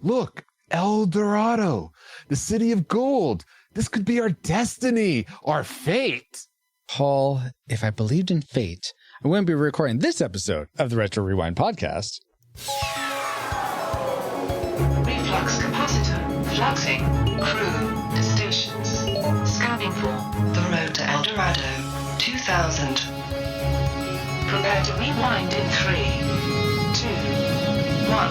Look, El Dorado, the city of gold. This could be our destiny, our fate. Paul, if I believed in fate, I wouldn't be recording this episode of the Retro Rewind podcast. Reflux capacitor, fluxing, crew, distinctions. Scanning for the road to El Dorado, 2000. Prepare to rewind in 3, 2, 1.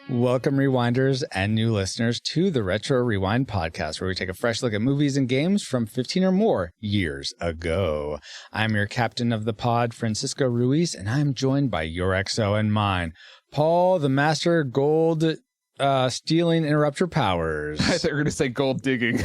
Welcome, Rewinders and new listeners, to the Retro Rewind podcast, where we take a fresh look at movies and games from 15 or more years ago. I'm your captain of the pod, Francisco Ruiz, and I'm joined by your XO and mine, Paul, the master gold stealing interrupter powers. I thought you were going to say gold digging.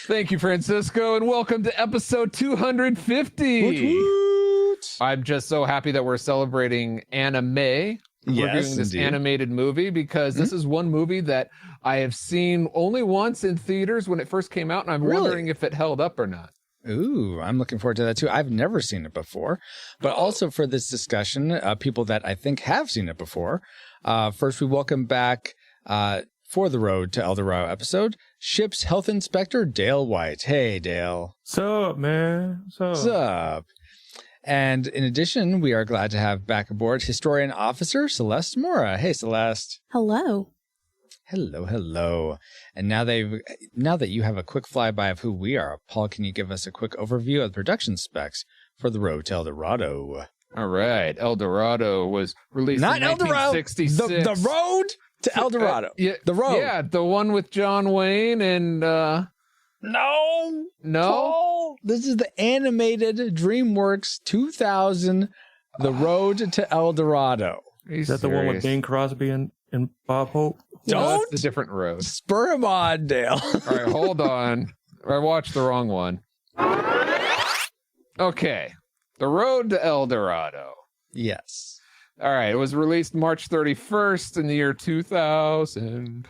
Thank you, Francisco, and welcome to episode 250. Woot woot. I'm just so happy that we're celebrating anime. We're doing this animated movie because this is one movie that I have seen only once in theaters when it first came out, and I'm wondering if it held up or not. Ooh, I'm looking forward to that too. I've never seen it before, but also for this discussion, people that I think have seen it before. First, we welcome back for the Road to El Dorado episode, Ship's Health Inspector Dale White. Hey, Dale. Sup, man? Sup? And in addition, we are glad to have back aboard Historian Officer Celeste Mora. Hey, Celeste. Hello. Hello, hello. And now that you have a quick flyby of who we are, Paul, can you give us a quick overview of the production specs for The Road to El Dorado? All right. El Dorado was released in 1966. The Road to El Dorado. The Road. Yeah, the one with John Wayne and... No. Paul, this is the animated DreamWorks 2000, The Road to El Dorado. Is that the one with Bing Crosby and Bob Hope? No, that's a different road. Spur him on, Dale. All right, hold on. I watched the wrong one. Okay. The Road to El Dorado. Yes. All right. It was released March 31st in the year 2000.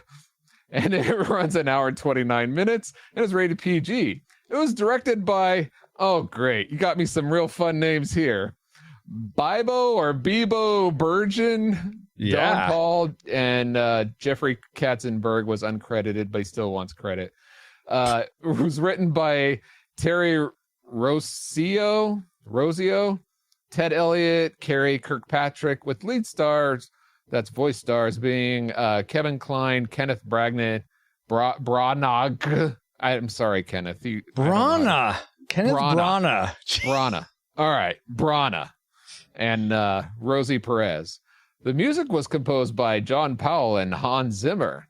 And it runs an hour and 29 minutes and is rated PG. It was directed by, oh, great. You got me some real fun names here. Bebo Bergen. Yeah. Don Paul and Jeffrey Katzenberg was uncredited, but he still wants credit. It was written by Terry Rossio, Ted Elliott, Carrie Kirkpatrick, with lead stars, that's voice stars, being Kevin Kline, Kenneth Branagh. I'm sorry, Kenneth. Branagh. Kenneth Branagh. Branagh. All right, Branagh. And Rosie Perez. The music was composed by John Powell and Hans Zimmer.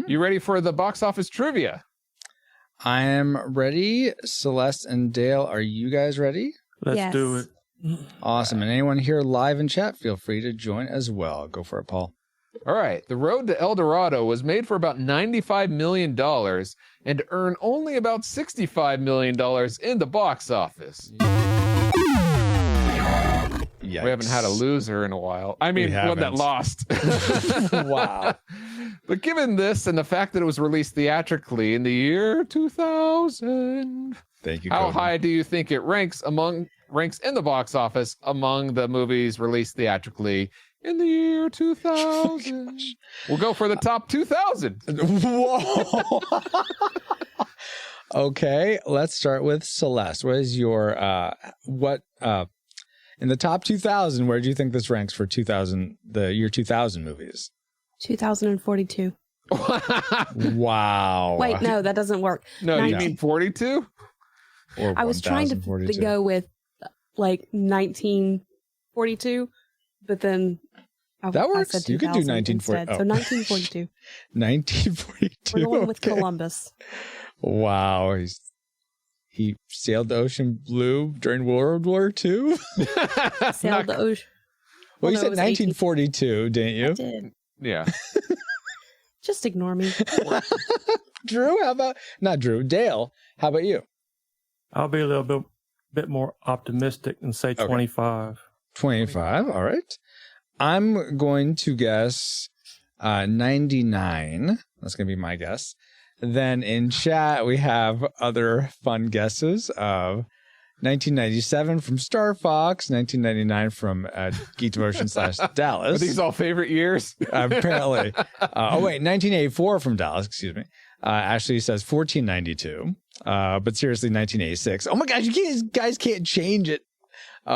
You ready for the box office trivia? I am ready. Celeste and Dale, are you guys ready? Let's do it. Awesome. And anyone here live in chat, feel free to join as well. Go for it, Paul. All right. The Road to El Dorado was made for about $95 million and earned only about $65 million in the box office. Yikes. We haven't had a loser in a while. I mean, one that lost. Wow. But given this and the fact that it was released theatrically in the year 2000, thank you. How high do you think it ranks in the box office among the movies released theatrically in the year 2000? We'll go for the top 2000. Whoa. Okay, let's start with Celeste. What is your in the top 2000, where do you think this ranks for 2000, the year 2000 movies? 2042. Wow. Wait, no, that doesn't work. No, you mean 42? I was trying to go with like 1942, but then that works. I said you could do 1942. So 1942. 1942. We're going with Columbus. Wow. He sailed the ocean blue during World War II? Sailed the ocean. Well, you said 1942, didn't you? I did. Yeah. Just ignore me. Drew, Dale, how about you? I'll be a little bit more optimistic and say 25. 25, all right. I'm going to guess 99. That's going to be my guess. Then in chat, we have other fun guesses of 1997 from Star Fox, 1999 from Geek Devotion / Dallas. Are these all favorite years? Apparently. 1984 from Dallas, excuse me. Ashley says 1492, but seriously, 1986. Oh my gosh, you guys can't change it.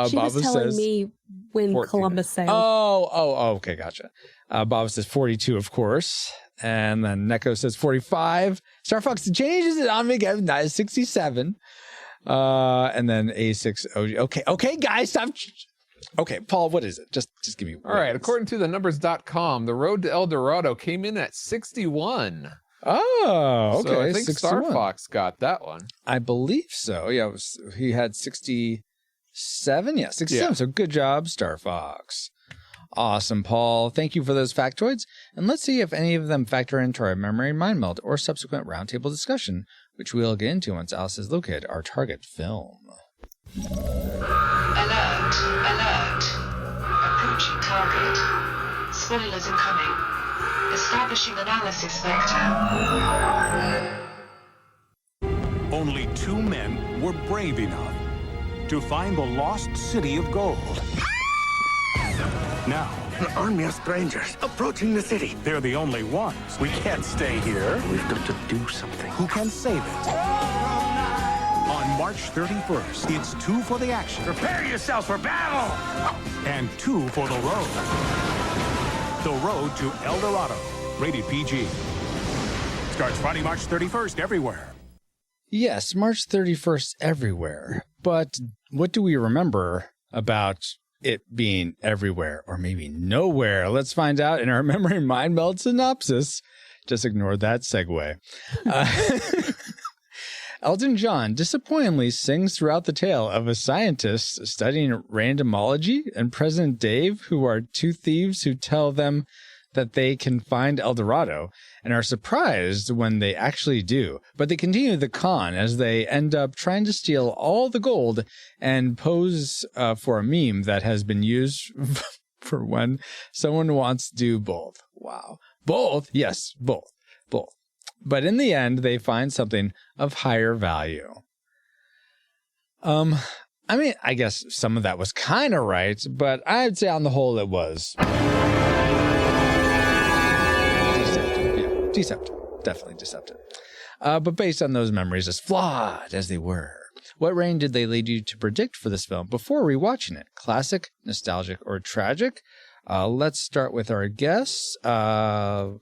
She was telling me when 14. Columbus sailed. Oh, okay, gotcha. Bob says 42, of course. And then Neko says 45. Star Fox changes it on me again, 67. And then A6OG. Okay, guys, stop. Okay, Paul, what is it? Just give me. All right, according to the numbers.com, the road to El Dorado came in at 61. Oh, okay. So I think 61. Star Fox got that one. I believe so. Yeah, he had 67. Yeah, 67. Yeah. So good job, Star Fox. Awesome, Paul. Thank you for those factoids. And let's see if any of them factor into our memory mind meld or subsequent roundtable discussion, which we'll get into once Alice has located our target film. Alert, alert. Approaching target. Spoilers incoming. Establishing analysis vector. Only 2 men were brave enough to find the lost city of gold. Now, an army of strangers approaching the city. They're the only ones. We can't stay here. We've got to do something. Who can save it? On March 31st, it's 2 for the action. Prepare yourselves for battle! And 2 for the road. The Road to El Dorado. Rated PG. Starts Friday, March 31st everywhere. Yes, March 31st everywhere. But what do we remember about it being everywhere or maybe nowhere? Let's find out in our memory mind meld synopsis. Just ignore that segue. Elton John disappointingly sings throughout the tale of a scientist studying randomology and President Dave, who are 2 thieves who tell them that they can find El Dorado and are surprised when they actually do. But they continue the con as they end up trying to steal all the gold and pose for a meme that has been used for when someone wants to do both. Wow. Both? Yes, both. But in the end, they find something of higher value. I mean, I guess some of that was kind of right, but I'd say on the whole it was deceptive. Definitely deceptive. But based on those memories, as flawed as they were, what rating did they lead you to predict for this film before rewatching it? Classic, nostalgic, or tragic? Let's start with our guests.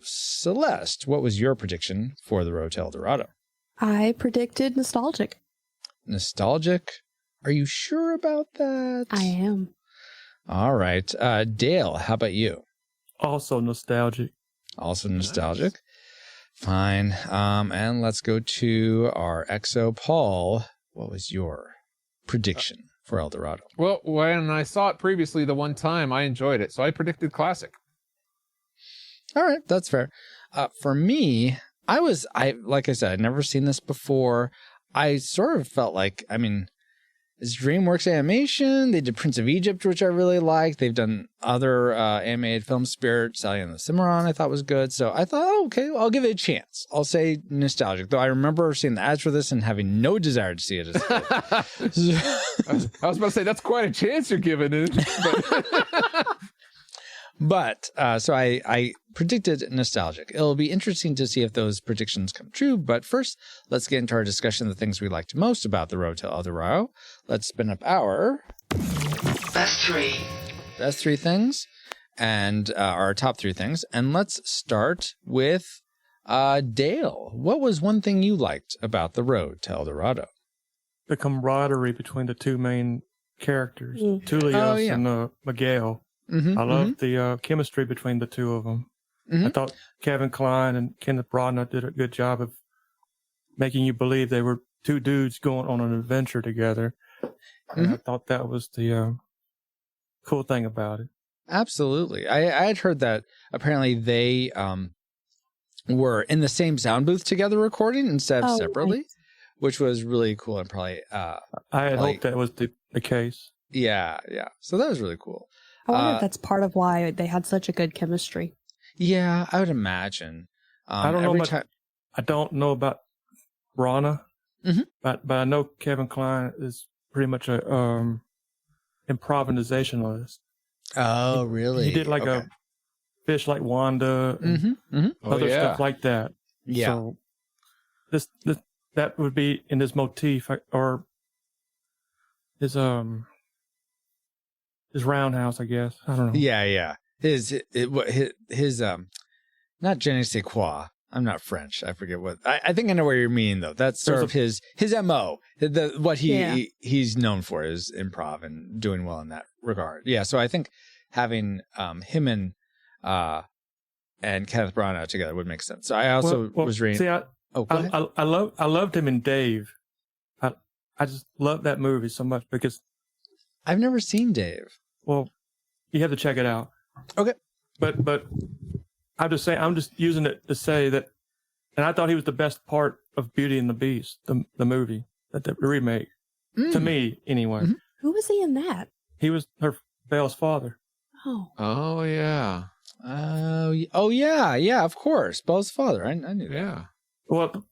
Celeste, what was your prediction for The Road to El Dorado? I predicted nostalgic. Nostalgic? Are you sure about that? I am. All right. Dale, how about you? Also nostalgic. Also nostalgic. Fine. And let's go to our XO Paul. What was your prediction for El Dorado? Well, when I saw it previously the one time, I enjoyed it, so I predicted classic. All right, that's fair. For me, I like I said, I'd never seen this before. I sort of felt like, I mean, it's DreamWorks animation. They did Prince of Egypt, which I really liked. They've done other animated films. Spirit, Sally and the Cimarron, I thought was good. So I thought, oh, okay, I'll give it a chance. I'll say nostalgic, though I remember seeing the ads for this and having no desire to see it as a kid. I was about to say, that's quite a chance you're giving it. But so I predicted nostalgic. It'll be interesting to see if those predictions come true. But first, let's get into our discussion of the things we liked most about The Road to El Dorado. Let's spin up our Best 3. Best 3 things and our top 3 things. And let's start with Dale. What was one thing you liked about The Road to El Dorado? The camaraderie between the 2 main characters, Tullius and Miguel. Mm-hmm, I love the chemistry between the 2 of them. Mm-hmm. I thought Kevin Kline and Kenneth Branagh did a good job of making you believe they were 2 dudes going on an adventure together. And I thought that was the cool thing about it. Absolutely. I had heard that apparently they were in the same sound booth together recording instead of separately, right, which was really cool and probably... I had hoped that was the case. Yeah. So that was really cool. I wonder if that's part of why they had such a good chemistry. Yeah, I would imagine. I don't know about Branagh, but I know Kevin Kline is pretty much a improvisationalist. Oh, really? He did like a Fish Like Wanda and other stuff like that. Yeah. So this that would be in his motif or his roundhouse, I guess. I don't know. Yeah. His not je ne sais quoi. I'm not French. I forget what. I think I know what you mean though. That's sort of his MO. What he's known for is improv and doing well in that regard. Yeah. So I think having him and Kenneth Branagh together would make sense. So I also was reading. See, I loved him in Dave. I just love that movie so much because I've never seen Dave. Well, you have to check it out. Okay. But I'm just saying, I'm just using it to say that, and I thought he was the best part of Beauty and the Beast, the movie, the remake, to me anyway. Mm-hmm. Who was he in that? He was Belle's father. Oh yeah. Oh yeah. Of course, Belle's father. I knew that. Yeah. Well,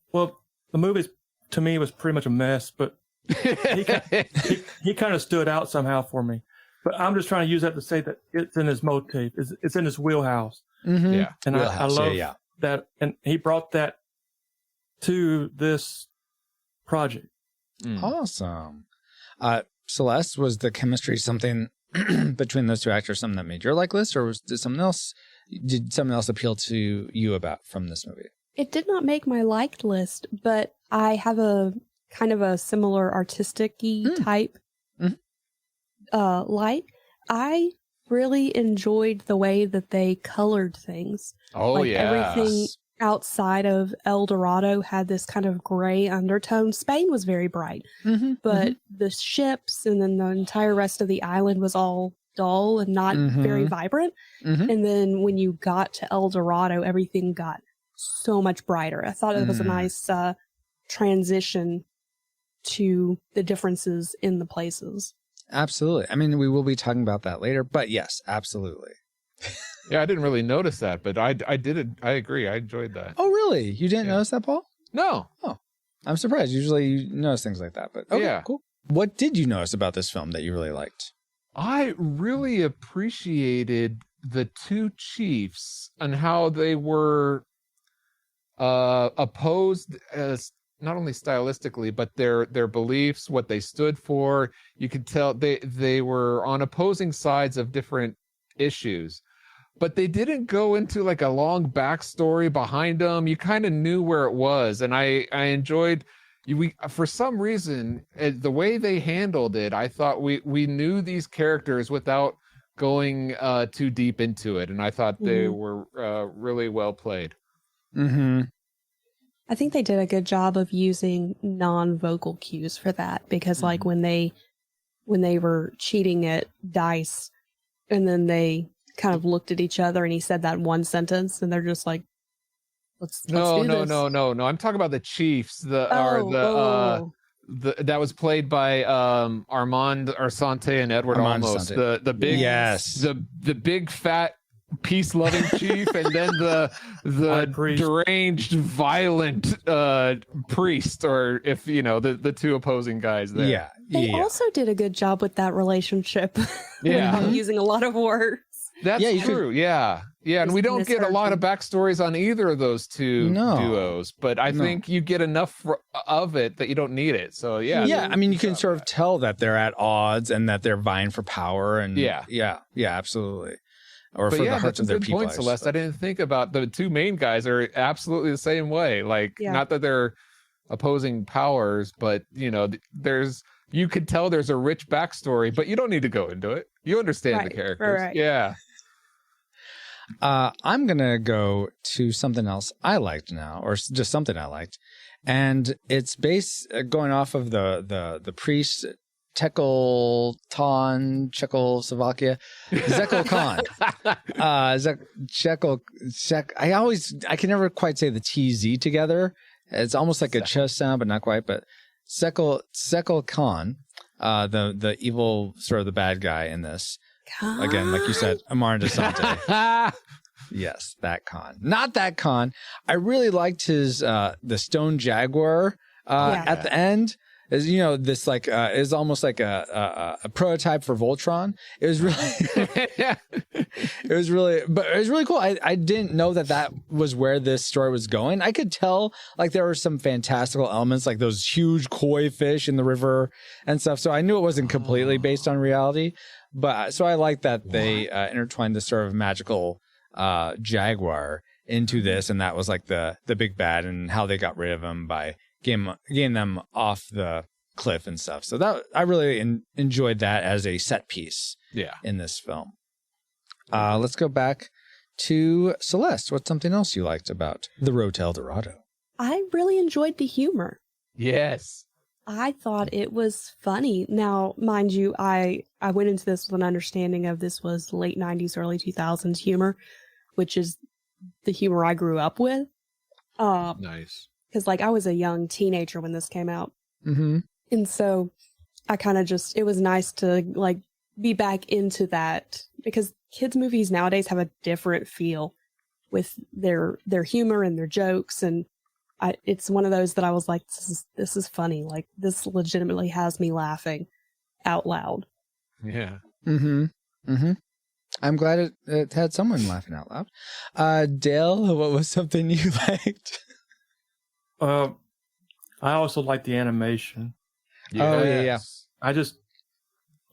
the movie to me was pretty much a mess, but he kind of stood out somehow for me. But I'm just trying to use that to say that it's in his motif. It's in his wheelhouse. Mm-hmm. Yeah. And I love that. And he brought that to this project. Awesome. Celeste, was the chemistry something between those two actors, something that made your like list, or did something else appeal to you about from this movie? It did not make my liked list, but I have a kind of a similar artistic-y type. I really enjoyed the way that they colored things. Oh, yeah. Everything outside of El Dorado had this kind of gray undertone. Spain was very bright, but the ships and then the entire rest of the island was all dull and not very vibrant. And then when you got to El Dorado, everything got so much brighter. I thought it was a nice transition to the differences in the places. Absolutely. I mean, we will be talking about that later, but yes, absolutely. Yeah, I didn't really notice that, but I did it. I agree. I enjoyed that. Oh, really? You didn't notice that, Paul? No. Oh, I'm surprised. Usually you notice things like that, but okay, yeah, cool. What did you notice about this film that you really liked? I really appreciated the two chiefs and how they were opposed as not only stylistically, but their beliefs, what they stood for. You could tell they were on opposing sides of different issues, but they didn't go into like a long backstory behind them. You kind of knew where it was, and I enjoyed. We for some reason the way they handled it, I thought we knew these characters without going too deep into it, and I thought they were really well played. I think they did a good job of using non-vocal cues for that, because like when they were cheating at dice and then they kind of looked at each other and he said that one sentence and they're just like, let's do this. No. I'm talking about the Chiefs, that was played by Armand Arsante and Edward Olmos, the big the big fat peace-loving chief, and then the deranged, violent priest, or if you know the two opposing guys there. They also did a good job with that relationship. Without using a lot of words. That's true. And we don't get a lot of backstories on either of those two duos, but I think you get enough of it that you don't need it. So I mean, you can sort of tell that they're at odds and that they're vying for power, and absolutely. Or but for the hearts of their people. Point, Celeste. I didn't think about the two main guys are absolutely the same way. Like, not that they're opposing powers, but you know, you could tell there's a rich backstory, but you don't need to go into it. You understand the characters. Right. Yeah. I'm gonna go to something else I liked now, or just something I liked, and it's going off of the priest. Czechoslovakia, Zekel Khan. I can never quite say the TZ together. It's almost like a ch sound, but not quite. But Zekel Khan, the evil, sort of the bad guy in this. Khan. Again, like you said, Amar Desante. Yes, that Khan. Not that Khan. I really liked his the Stone Jaguar at the end. is, you know, this like is almost like a prototype for Voltron. It was really it was really cool. I didn't know that was where this story was going. I could tell like there were some fantastical elements, like those huge koi fish in the river and stuff. So I knew it wasn't completely based on reality, but so I like that they intertwined this sort of magical jaguar into this, and that was like the big bad, and how they got rid of him by getting them off the cliff and stuff. So that I really enjoyed that as a set piece in this film. Let's go back to Celeste. What's something else you liked about The Road to El Dorado? I really enjoyed the humor. Yes. I thought it was funny. Now, mind you, I went into this with an understanding of this was late 90s, early 2000s humor, which is the humor I grew up with. Nice. Because, like, I was a young teenager when this came out. Mm-hmm. And so I kind of just, it was nice to, like, be back into that. Because kids' movies nowadays have a different feel with their humor and their jokes. And it's one of those that I was like, this is funny. Like, this legitimately has me laughing out loud. Yeah. Mm-hmm. Mm-hmm. I'm glad it had someone laughing out loud. Dale, what was something you liked? I also like the animation. Yes. Oh, yeah. I just,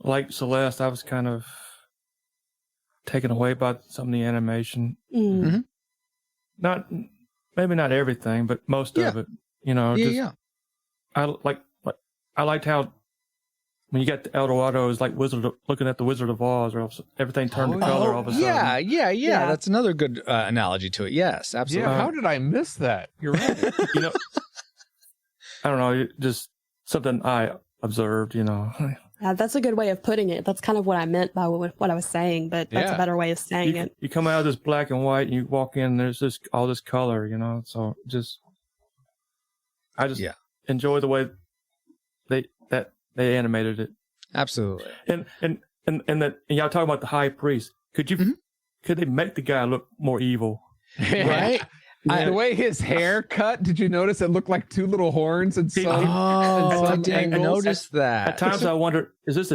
like Celeste, I was kind of taken away by some of the animation. Mm. Mm-hmm. Maybe not everything, but most of it. You know, I liked how when you get to El Dorado, it was like looking at the Wizard of Oz, or everything turned to color all of a sudden. Yeah. That's another good analogy to it. Yes, absolutely. Yeah, how did I miss that? You're right. You know, I don't know, just something I observed, you know. Yeah, that's a good way of putting it. That's kind of what I meant by what I was saying, but that's a better way of saying it. You come out of this black and white and you walk in, and there's all this color, you know. So I just enjoy the way they animated it. Absolutely. And y'all talking about the high priest. Could they make the guy look more evil? Right? The way his hair cut, did you notice it looked like two little horns and so I didn't notice that. At times I wonder, is this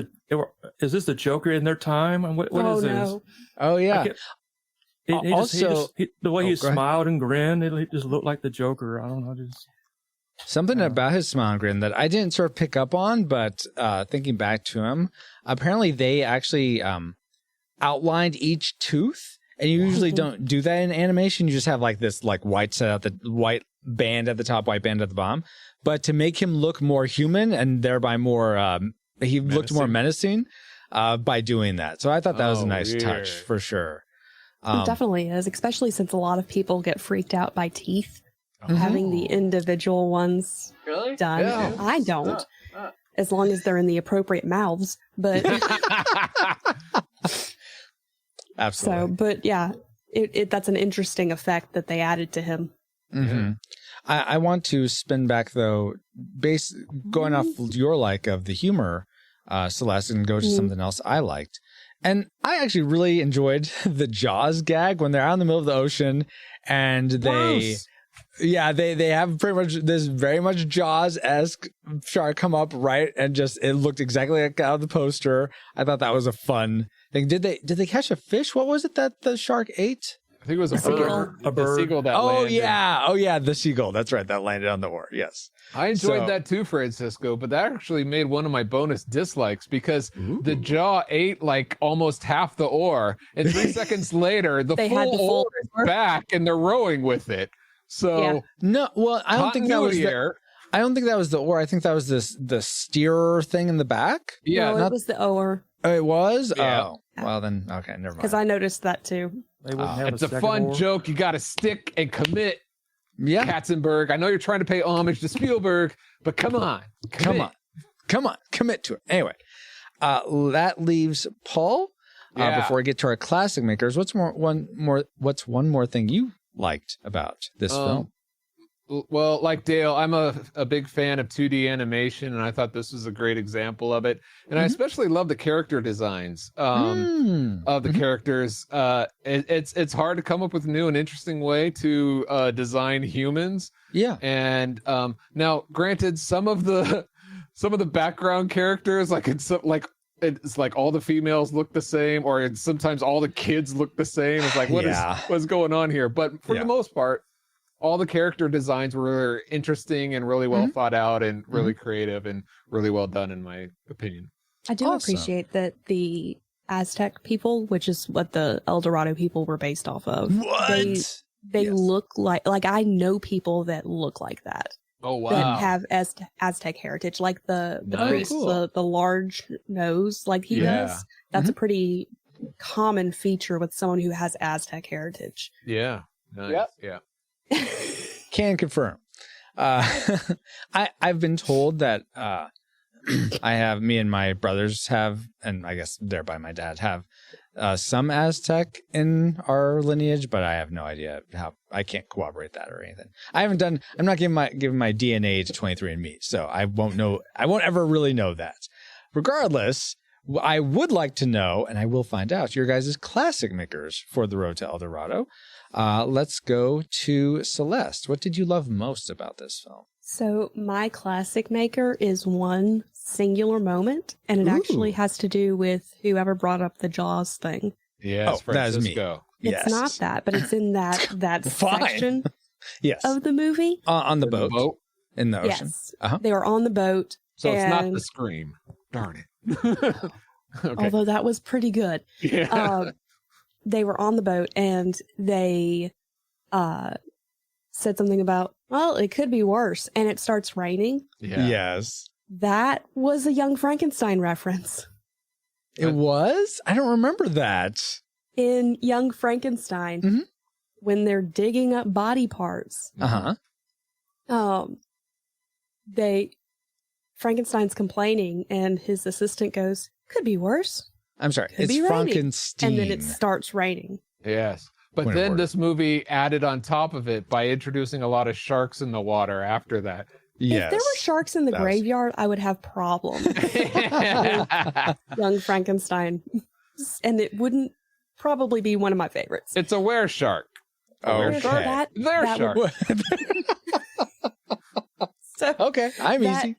the Joker in their time? And what is this? No. Oh yeah. The way he smiled and grinned, it just looked like the Joker. I don't know, just something about his smile and grin that I didn't sort of pick up on, but thinking back to him, apparently they actually outlined each tooth. And you usually don't do that in animation. You just have like this like white band at the top, white band at the bottom. But to make him look more human and thereby more, he looked more menacing by doing that. So I thought that was a nice touch for sure. It definitely is, especially since a lot of people get freaked out by teeth. Having the individual ones done. Yeah. I don't, as long as they're in the appropriate mouths. But absolutely. So, but yeah, that's an interesting effect that they added to him. Mm-hmm. I want to spin back though, going off your like of the humor, Celeste, and go to something else I liked. And I actually really enjoyed the Jaws gag when they're out in the middle of the ocean and they have pretty much this very much Jaws-esque shark come up, right? And just, it looked exactly like out of the poster. I thought that was a fun thing. Did they catch a fish? What was it that the shark ate? I think it was a bird. The seagull that landed. Yeah, the seagull. That's right. That landed on the oar. Yes. I enjoyed that too, Francisco, but that actually made one of my bonus dislikes because the jaw ate like almost half the oar, and 3 seconds later, the full oar is back and they're rowing with it. So no, well, I don't think that was the oar. I think that was the steerer thing in the back. Yeah, no, it was the oar. Oh, it was. Yeah. Oh, well then, okay, never mind. Because I noticed that too. It's a fun joke. You got to stick and commit. Yeah, Katzenberg. I know you're trying to pay homage to Spielberg, but come on, commit to it. Anyway, that leaves Paul. Before we get to our classic makers, what's one more thing you liked about this film? Well, like Dale, I'm a big fan of 2D animation, and I thought this was a great example of it. And I especially love the character designs of the characters. It's hard to come up with a new and interesting way to design humans. Yeah. And now, granted, some of the some of the background characters, like it's like all the females look the same, or it's sometimes all the kids look the same. It's like what's going on here? But for the most part, all the character designs were interesting and really well thought out and really creative and really well done, in my opinion. I do appreciate that the Aztec people, which is what the El Dorado people were based off of. What? They look like I know people that look like that. Oh wow! That have Aztec heritage, like the priest, the large nose, like he does. That's a pretty common feature with someone who has Aztec heritage. Yeah. Nice. Yeah. Can confirm. I've been told that me and my brothers have, and I guess thereby my dad have, some Aztec in our lineage, but I have no idea how. I can't corroborate that or anything. I'm not giving my DNA to 23andMe, so I won't know. I won't ever really know that. Regardless, I would like to know, and I will find out, your guys' classic makers for The Road to El Dorado. Let's go to Celeste. What did you love most about this film? So my classic maker is one singular moment, and it actually has to do with whoever brought up the Jaws thing. Yes, that is me. It's not that, but it's in that section of the movie. On the boat. In the ocean. Yes. They were on the boat. So it's not the scream. Darn it. Okay. Although that was pretty good. Yeah. They were on the boat and they said something about, well, it could be worse. And it starts raining. Yeah. Yes. That was a Young Frankenstein reference. It was? I don't remember that. In Young Frankenstein, when they're digging up body parts, Frankenstein's complaining and his assistant goes, could be worse. I'm sorry. Could it's Frankenstein. And then it starts raining. Yes. But then this movie added on top of it by introducing a lot of sharks in the water after that. Yes. If there were sharks in the graveyard, I would have problems with Young Frankenstein. And it wouldn't probably be one of my favorites. It's a were shark. Okay. So okay, I'm easy.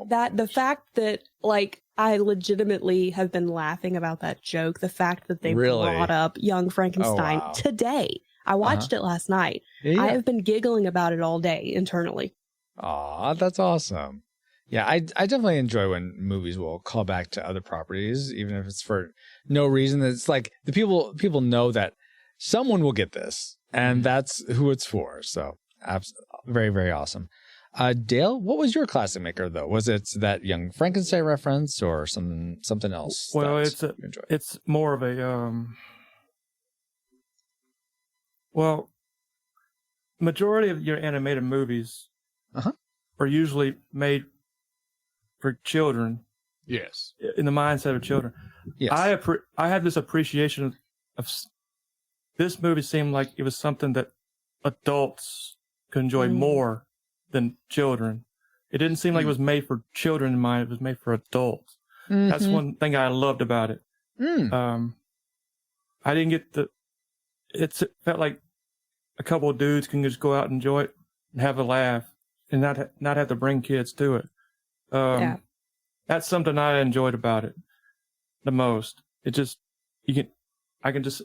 The fact that, like, I legitimately have been laughing about that joke. The fact that they brought up Young Frankenstein today. I watched it last night. I have been giggling about it all day internally. Aw, that's awesome. Yeah, I definitely enjoy when movies will call back to other properties, even if it's for no reason. It's like the people know that someone will get this, and that's who it's for. So, very, very awesome. Dale, what was your classic maker though? Was it that Young Frankenstein reference or something else? Well, it's more of a majority of your animated movies are usually made for children. Yes, in the mindset of children. Yes, I have this appreciation of this movie. Seemed like it was something that adults could enjoy more than children. It didn't seem like it was made for children in mind. It was made for adults. That's one thing I loved about it. I didn't get it felt like a couple of dudes can just go out and enjoy it and have a laugh and not have to bring kids to it. That's something I enjoyed about it the most. It just, I can just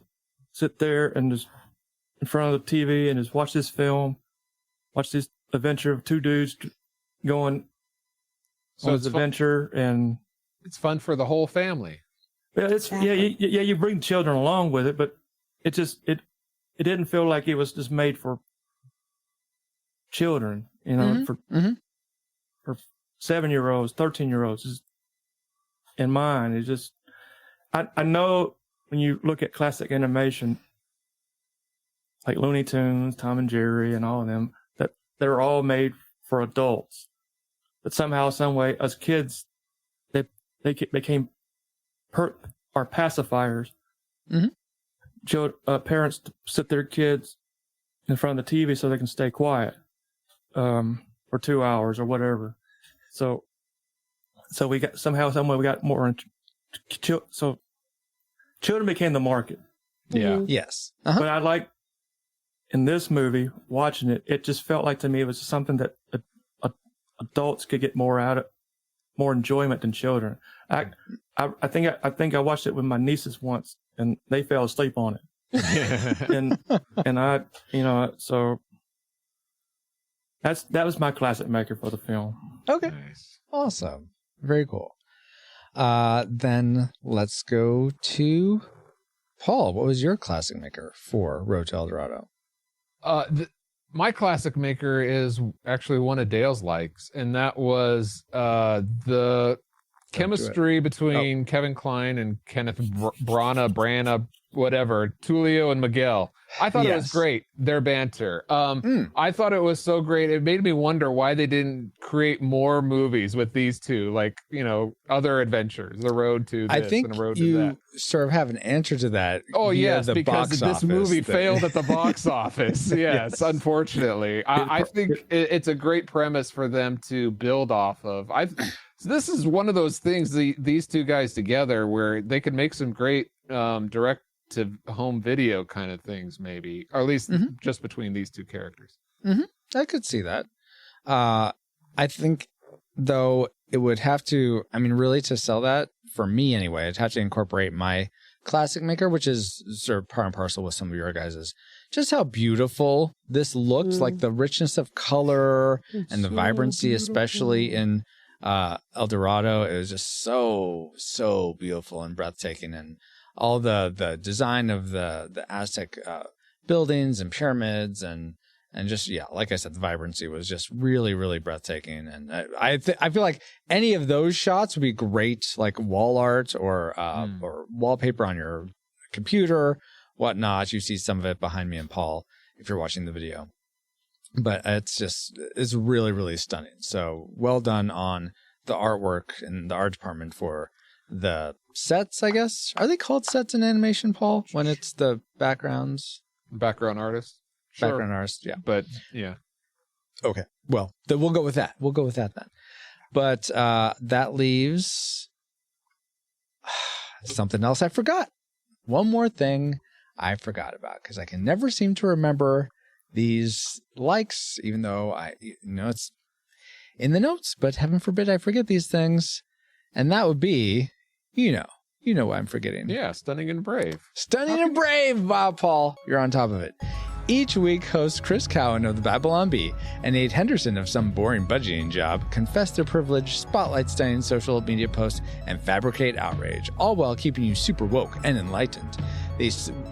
sit there and just in front of the TV and just watch this film, watch this adventure of two dudes going on this adventure, and it's fun for the whole family. Yeah, you bring children along with it, but it didn't feel like it was just made for children, for 7-year-olds, 13-year-olds. In mine, it's just I know when you look at classic animation like Looney Tunes, Tom and Jerry, and all of them, that they're all made for adults. But somehow, some way, as kids, they became pacifiers. Parents sit their kids in front of the TV so they can stay quiet for 2 hours or whatever. So we got some way we got more. So children became the market. Yeah. Yes. But I like in this movie watching it. It just felt like to me it was something that adults could get more out more enjoyment than children. I think I watched it with my nieces once, and they fell asleep on it. and I, so that was my classic maker for the film. Okay. Nice. Awesome. Very cool. Then let's go to Paul. What was your classic maker for Road to El Dorado? My classic maker is actually one of Dale's likes, and that was the chemistry between Kevin Kline and Kenneth Branagh, whatever, Tulio and Miguel. I thought it was great, their banter. I thought it was so great. It made me wonder why they didn't create more movies with these two, like, other adventures, The Road to this and The Road to that. You sort of have an answer to that. Oh, yes, because this movie failed at the box office. Yes, unfortunately. I think it's a great premise for them to build off of. So this is one of those things, these two guys together, where they could make some great direct to home video kind of things, maybe, or at least just between these two characters. I could see that. I think, though, it would have to, really to sell that, for me anyway, it'd have to incorporate my classic maker, which is sort of part and parcel with some of your guys's. Just how beautiful this looks, like the richness of color and the vibrancy, especially in El Dorado. It was just so beautiful and breathtaking, and all the design of the Aztec buildings and pyramids and just, like I said, the vibrancy was just really, really breathtaking. And I feel like any of those shots would be great, like wall art or wallpaper on your computer, whatnot. You see some of it behind me and Paul if you're watching the video. But it's really, really stunning. So well done on the artwork and the art department for the sets, I guess. Are they called sets in animation, Paul, when it's the backgrounds? Background artists? Sure. Background artists, yeah. But, yeah. Okay. Well, then we'll go with that. Then. But that leaves something else I forgot. One more thing I forgot about, because I can never seem to remember these likes, even though it's in the notes, but heaven forbid I forget these things. And that would be, you know what I'm forgetting. Yeah, Stunning and Brave. Stunning and Brave! Wow, Paul, you're on top of it. Each week, hosts Chris Cowan of the Babylon Bee and Nate Henderson of Some Boring Budgeting Job confess their privilege, spotlight stunning social media posts, and fabricate outrage, all while keeping you super woke and enlightened.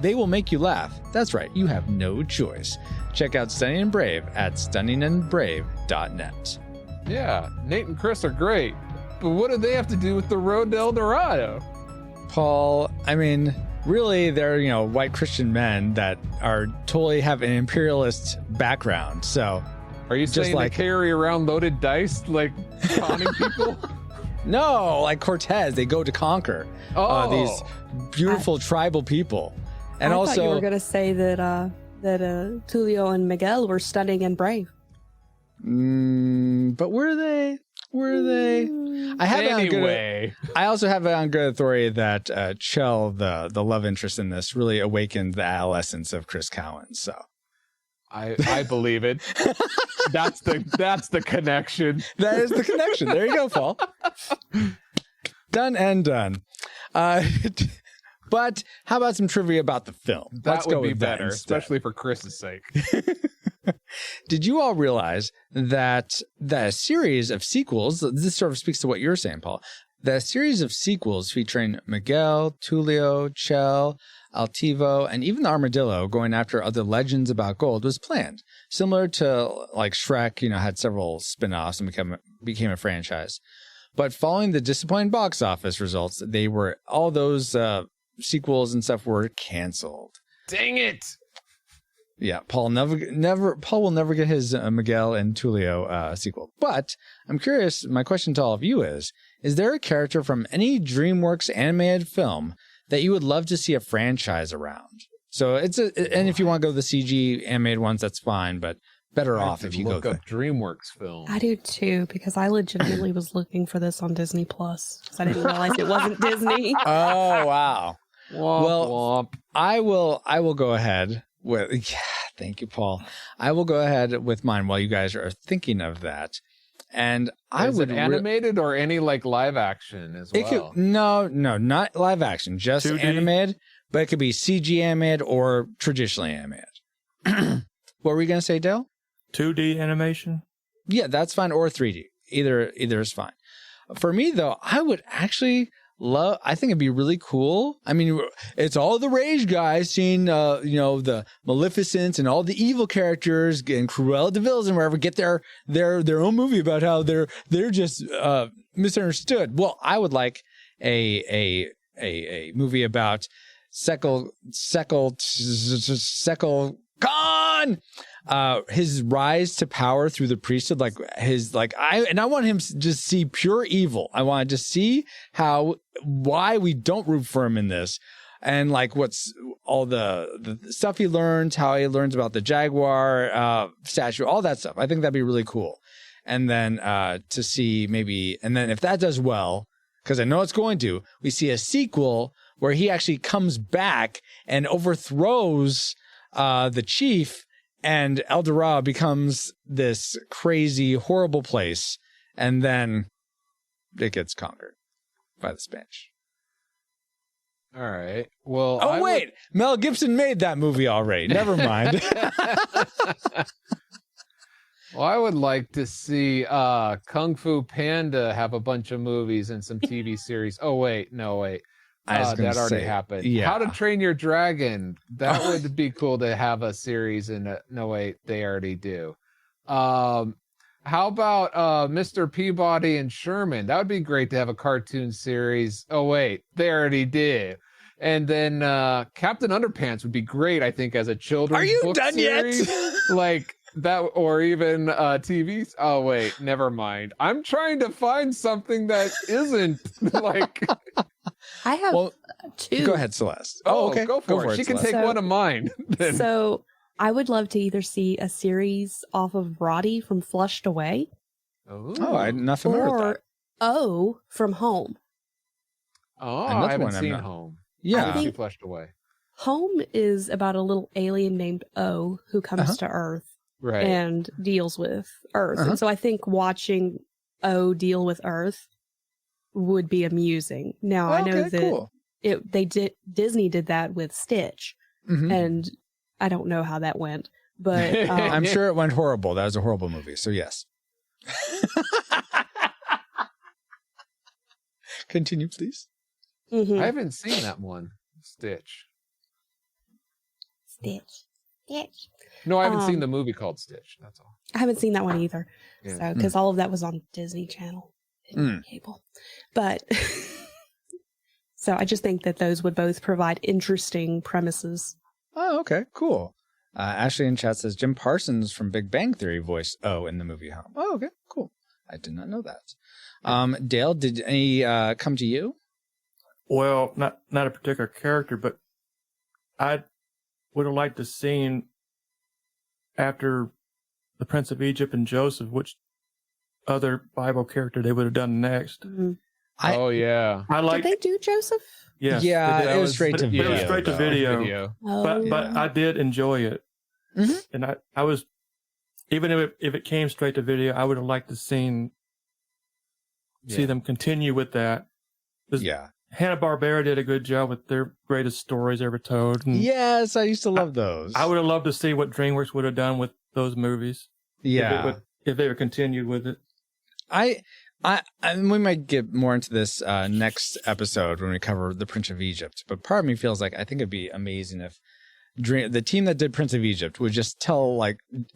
They will make you laugh. That's right, you have no choice. Check out Stunning and Brave at stunningandbrave.net. Yeah, Nate and Chris are great. But what do they have to do with the Road to El Dorado? Paul, really, they're, white Christian men that are totally have an imperialist background. So, are you saying they carry around loaded dice, like conning people? No, like Cortez, they go to conquer these beautiful tribal people. And I thought you were going to say that Tulio and Miguel were stunning and brave. But were they? I have I also have it on good authority that Chell, the love interest in this, really awakened the adolescence of Chris Cowan. So I believe it. That's the connection. That is the connection. There you go, Paul. Done and done. But how about some trivia about the film? That would be better, especially for Chris's sake. Did you all realize that the series of sequels, this sort of speaks to what you're saying, Paul, the series of sequels featuring Miguel, Tulio, Chell, Altivo, and even the Armadillo going after other legends about gold was planned, similar to like Shrek, had several spin-offs and became a franchise. But following the disappointing box office results, all those sequels and stuff were canceled. Dang it! Yeah, Paul will never get his Miguel and Tulio sequel. But I'm curious, my question to all of you is there a character from any DreamWorks animated film that you would love to see a franchise around? So and if you want to go the CG animated ones, that's fine, but better off if you look up DreamWorks film. I do too, because I legitimately was looking for this on Disney Plus because I didn't realize it wasn't Disney. Oh, wow. Womp, womp. I will go ahead. Thank you, Paul. I will go ahead with mine while you guys are thinking of that. And I Is would it animated or any like live action as well? No, not live action, just 2D? animated, but it could be CG animated or traditionally animated. What were you going to say, Dale? 2D animation? Yeah, that's fine, or 3D. Either is fine. For me, though, I would actually I think it'd be really cool. I mean, it's all the rage, guys, seeing, the Maleficent and all the evil characters and Cruella de Vil and wherever get their own movie about how they're just misunderstood. Well, I would like a movie about Sekal Khan, his rise to power through the priesthood, I want him to just see pure evil. I want to just see why we don't root for him in this, and like what's all the stuff he learns, how he learns about the jaguar statue, all that stuff. I think that'd be really cool. And then to see maybe, and then if that does well, because I know it's going to, we see a sequel where he actually comes back and overthrows the chief, and El Dorado becomes this crazy, horrible place, and then it gets conquered by the Spanish. All right. Well, Mel Gibson made that movie already. Never mind. Well, I would like to see Kung Fu Panda have a bunch of movies and some TV series. Oh, wait. No, wait. That already happened. Yeah. How to Train Your Dragon. That would be cool to have a series in no, wait. They already do. How about Mr. Peabody and Sherman? That would be great to have a cartoon series. Oh, wait. They already did. And then Captain Underpants would be great, I think, as a children's book series. Like that, or even TV. Oh, wait. Never mind. I'm trying to find something that isn't like... I have two. Go ahead, Celeste. Oh, okay. Go for it. She can take one of mine. So I would love to either see a series off of Roddy from Flushed Away. Oh, I'm not familiar with that. Or O from Home. Oh, Another I haven't one I'm seen not- Home. Yeah. I haven't seen Flushed Away. Home is about a little alien named O who comes to Earth Right. and deals with Earth. And so I think watching O deal with Earth would be amusing. Now I know that Disney did that with Stitch, and I don't know how that went, but I'm sure it went horrible. That was a horrible movie. So yes. Continue, please. I haven't seen that one. Stitch. No, I haven't seen the movie called Stitch. That's all. I haven't seen that one either. Yeah. So because all of that was on Disney Channel, cable, but so I just think that those would both provide interesting premises. Oh, okay, cool. Ashley in chat says Jim Parsons from Big Bang Theory voiced O in the movie Home. Oh, okay, cool. I did not know that. Dale, did any come to you? Well, not a particular character, but I would have liked to seen after the Prince of Egypt and Joseph, which other Bible character they would have done next. Oh yeah. Did they do Joseph? Yes, Yeah, it was straight to video. It was straight to video. Oh, But I did enjoy it, and I was, even if it came straight to video, I would have liked to see them continue with that. Yeah. Hanna-Barbera did a good job with their greatest stories ever told. And Yes, I used to love those. I would have loved to see what DreamWorks would have done with those movies. Yeah. If they would continued with it. I we might get more into this next episode when we cover the Prince of Egypt. But part of me feels like I think it'd be amazing if the team that did Prince of Egypt would just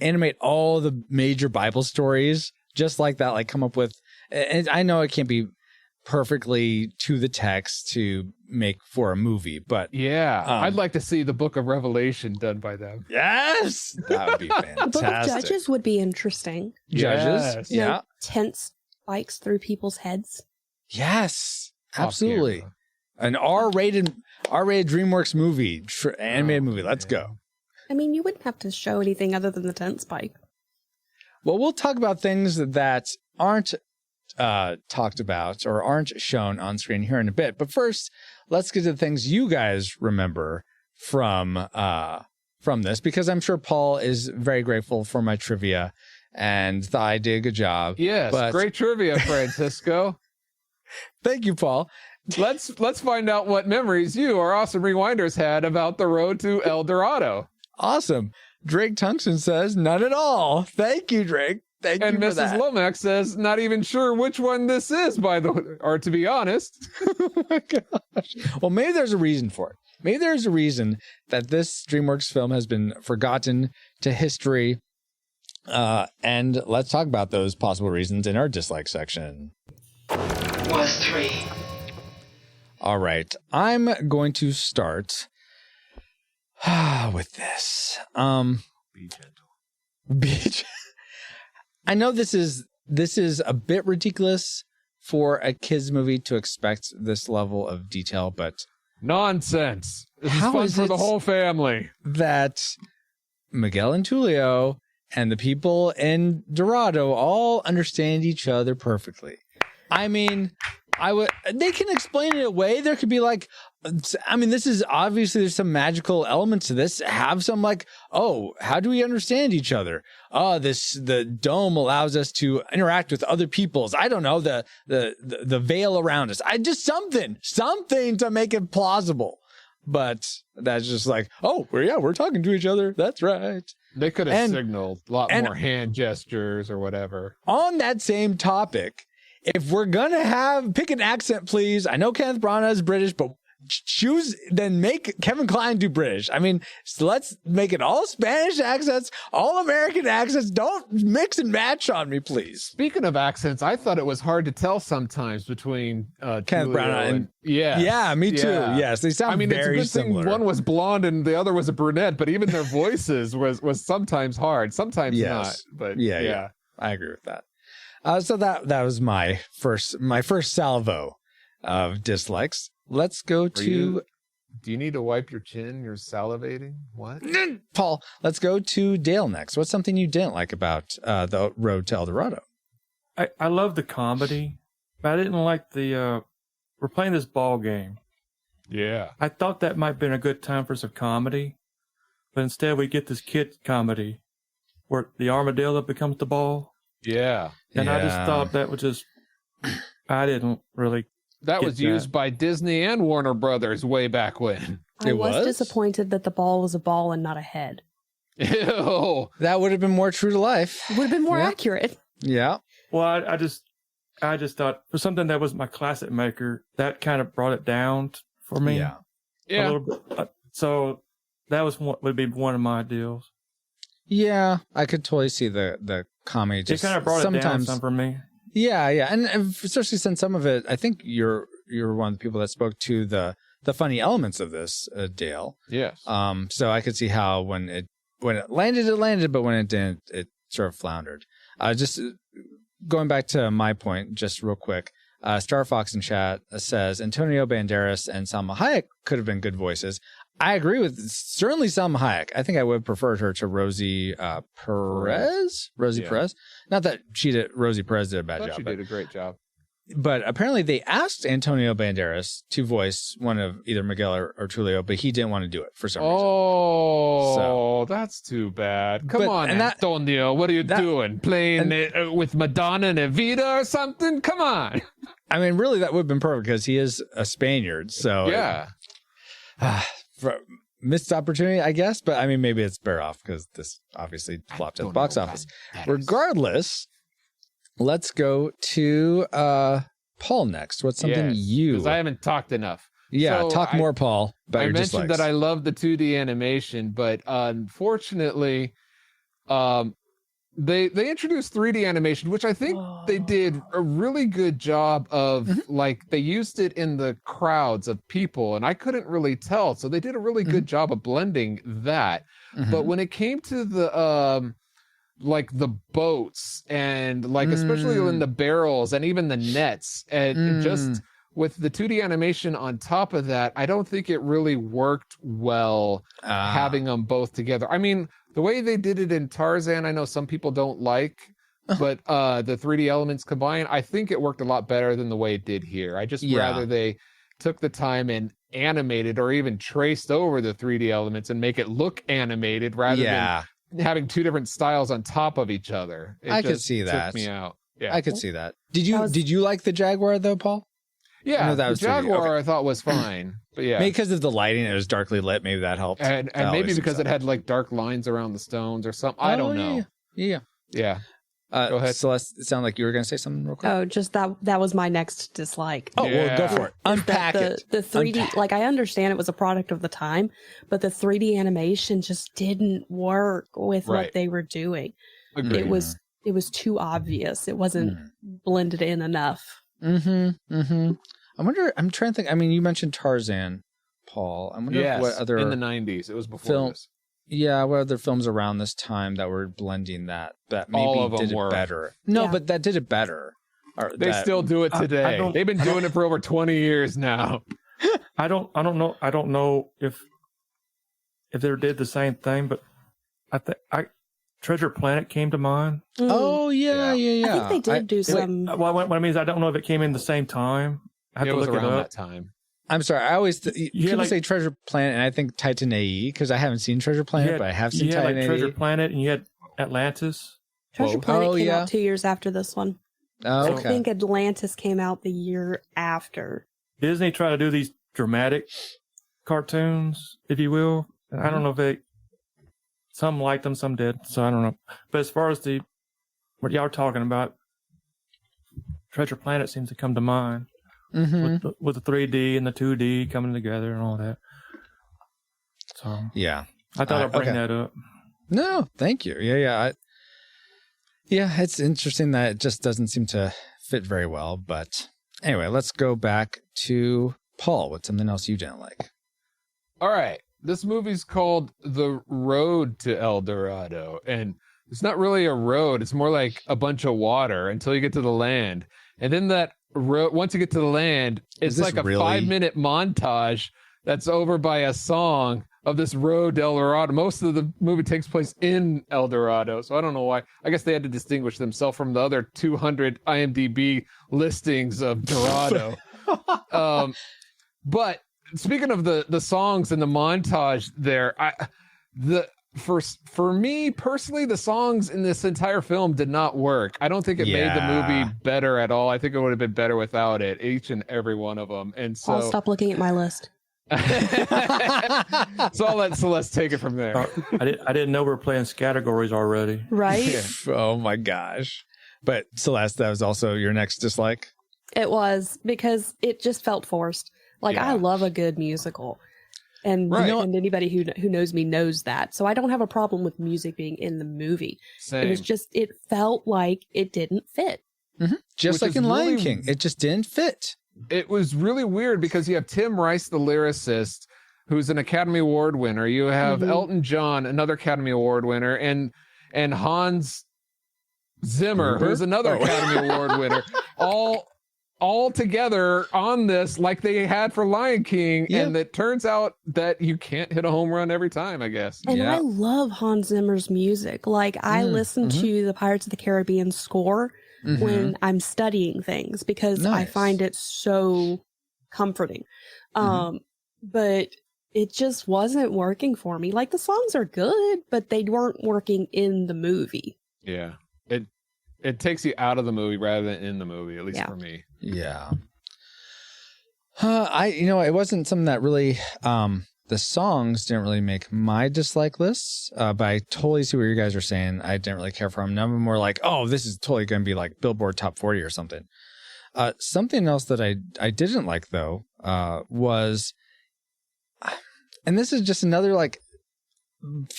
animate all the major Bible stories just like that, like come up with. And I know it can't be perfectly to the text to make for a movie, but I'd like to see the Book of Revelation done by them. Yes, that would be fantastic. The Book of Judges would be interesting. Judges, You know, tent spikes through people's heads. Yes, absolutely. An R-rated DreamWorks movie, animated movie. Let's go. I mean, you wouldn't have to show anything other than the tent spike. Well, we'll talk about things that aren't talked about or aren't shown on screen here in a bit. But first, let's get to the things you guys remember from this, because I'm sure Paul is very grateful for my trivia and thought I did a good job. Yes, but great trivia, Francisco. thank you, Paul. Let's find out what memories you, our awesome rewinders, had about the road to El Dorado. Awesome. Drake Tungsten says, none at all. Thank you, Drake. Thank And you for Mrs. that. Lomax says, not even sure which one this is, or to be honest. Oh my gosh. Well, maybe there's a reason for it. Maybe there's a reason that this DreamWorks film has been forgotten to history. And let's talk about those possible reasons in our dislike section. Worst 3. All right. I'm going to start with this. Be gentle. I know this is a bit ridiculous for a kids movie to expect this level of detail, but Nonsense. This is How fun is for it- the whole family. that Miguel and Tulio and the people in Dorado all understand each other perfectly. I mean, they can explain it away. There could be like, I mean, this is obviously there's some magical elements to this. Have some like, oh, how do we understand each other? Oh, the dome allows us to interact with other peoples. I don't know, the veil around us. Just something to make it plausible. But that's just like, oh, we're talking to each other. That's right. They could have And- signaled a lot more hand gestures or whatever. On that same topic, if we're gonna pick an accent, please. I know Kenneth Branagh is British, but make Kevin Kline do British. I mean, so let's make it all Spanish accents, all American accents. Don't mix and match on me, please. Speaking of accents, I thought it was hard to tell sometimes between Kenneth Tulio Branagh and yeah, me too. yeah. Yes, they sound very it's a good similar. thing one was blonde and the other was a brunette, but even their voices was sometimes hard, sometimes Yes. not. But yeah, I agree with that. So that was my first salvo of dislikes. Let's go to Do you need to wipe your chin? You're salivating. What? Paul. Let's go to Dale next. What's something you didn't like about the road to El Dorado? I love the comedy, but I didn't like the we're playing this ball game. Yeah. I thought that might have been a good time for some comedy, but instead we get this kid comedy where the armadillo becomes the ball. Yeah. And I just Yeah. thought that was just, I didn't really. That Get was used by Disney and Warner Brothers way back when. I It was was? disappointed that the ball was a ball and not a head. Ew. That would have been more true to life. Would have been more Yeah. accurate. Yeah. Well, I just thought for something that was my classic maker, that kind of brought it down for me. Yeah. A Yeah. little bit. So that was would be one of my deals. Yeah, I could totally see the comedy. Just It kind of brought it down sometimes, some for me. Yeah, and especially since some of it, I think you're one of the people that spoke to the funny elements of this, Dale. Yes. So I could see how when it landed, but when it didn't, it sort of floundered. Just going back to my point, just real quick. Star Fox in chat says Antonio Banderas and Salma Hayek could have been good voices. I agree with certainly Salma Hayek. I think I would have preferred her to Rosie Perez. Rosie Yeah. Perez. Not that Rosie Perez did a bad I thought job, she did a great job. but apparently they asked Antonio Banderas to voice one of either Miguel or Tulio, but he didn't want to do it for some reason. Oh, that's too bad. Come But- on, and that- Antonio. What are you doing? Playing it, with Madonna and Evita or something? Come on. I mean, really, that would have been perfect because he is a Spaniard. So Yeah. missed opportunity, I guess. But I mean, maybe it's bear off because this obviously flopped at the box office. Regardless, let's go to Paul next. What's something you? Because I haven't talked enough. Yeah, So talk more, Paul. About I your mentioned dislikes. that I love the 2D animation, but unfortunately, they introduced 3D animation, which I think they did a really good job of. Like they used it in the crowds of people, and I couldn't really tell. So they did a really good job of blending that. But when it came to the like the boats and like especially in the barrels and even the nets and just with the 2D animation on top of that, I don't think it really worked well having them both together. I mean, the way they did it in Tarzan, I know some people don't like, but the 3D elements combined, I think it worked a lot better than the way it did here. I just rather they took the time and animated or even traced over the 3D elements and make it look animated rather than having two different styles on top of each other. It I could just see that. took me out. Yeah, I could see that. Did you like the Jaguar though, Paul? Yeah, that the was 3D. Jaguar Okay. I thought was fine, but yeah, Maybe because of the lighting, it was darkly lit. Maybe that helped. and That maybe always because seems it had like dark lines around the stones or something. I don't know. Yeah. Yeah. Go ahead. Celeste. It sounded like you were going to say something real quick. Oh, just that was my next dislike. Oh, well, go for it. Unpack it. The 3D, Unpack. like I understand it was a product of the time, but the 3D animation just didn't work with Right. what they were doing. Agreed. It was too obvious. It wasn't blended in enough. I wonder, I'm trying to think. I mean, you mentioned Tarzan, Paul. I wonder Yes, what other in the 90s. It was before film- this. Yeah, what other films around this time that were blending that maybe All of them did it were. better? No, Yeah. but that did it better. Or They that- still do it I today. don't- They've been doing it for over 20 years now. I don't know if they did the same thing, but Treasure Planet came to mind. Oh yeah. I think they did do some. Well, what I mean is I don't know if it came in the same time. I have It to was look it around up. that time. I'm sorry. I always people like- say Treasure Planet, and I think Titan AE because I haven't seen Treasure Planet, but I have seen you had Titan like AE. Treasure Planet, and you had Atlantis. Treasure Whoa. Planet Oh, came yeah. out 2 years after this one. Oh, I okay. think Atlantis came out the year after. Disney tried to do these dramatic cartoons, if you will. And I don't know if some liked them, some did. So I don't know. But as far as what y'all are talking about, Treasure Planet seems to come to mind with the 3D and the 2D coming together and all that. So Yeah. I thought I'd bring okay. that up. No, thank you. Yeah. It's interesting that it just doesn't seem to fit very well. But anyway, let's go back to Paul with something else you didn't like. All right. This movie's called The Road to El Dorado. And it's not really a road. It's more like a bunch of water until you get to the land. And then that road, once you get to the land, it's this like a really- 5-minute montage that's over by a song of this road to El Dorado. Most of the movie takes place in El Dorado. So I don't know why. I guess they had to distinguish themselves from the other 200 IMDb listings of Dorado. But speaking of the songs and the montage there, for me personally, the songs in this entire film did not work. I don't think it made the movie better at all. I think it would have been better without it, each and every one of them. And so I'll stop looking at my list. so I'll let Celeste take it from there. I didn't know we were playing categories already. Right? Oh my gosh. But Celeste, that was also your next dislike? It was because it just felt forced. Like I love a good musical. And Right. and anybody who knows me knows that. So I don't have a problem with music being in the movie. Same. It was just it felt like it didn't fit. Just Which like is in Lion really- King. It just didn't fit. It was really weird because you have Tim Rice, the lyricist, who's an Academy Award winner. You have Elton John, another Academy Award winner, and Hans Zimmer, who's another Academy Award winner. All together on this like they had for Lion King. Yep. And it turns out that you can't hit a home run every time, I guess. And Yeah. I love Hans Zimmer's music. Like I listen to the Pirates of the Caribbean score when I'm studying things because I Nice. find it so comforting. But it just wasn't working for me. Like the songs are good, but they weren't working in the movie. Yeah. It takes you out of the movie rather than in the movie, at least Yeah. for me. Yeah. It wasn't something that really, the songs didn't really make my dislike lists, but I totally see what you guys are saying. I didn't really care for them. None of them were like, oh, this is totally going to be like Billboard Top 40 or something. Something else that I didn't like though, was, and this is just another like,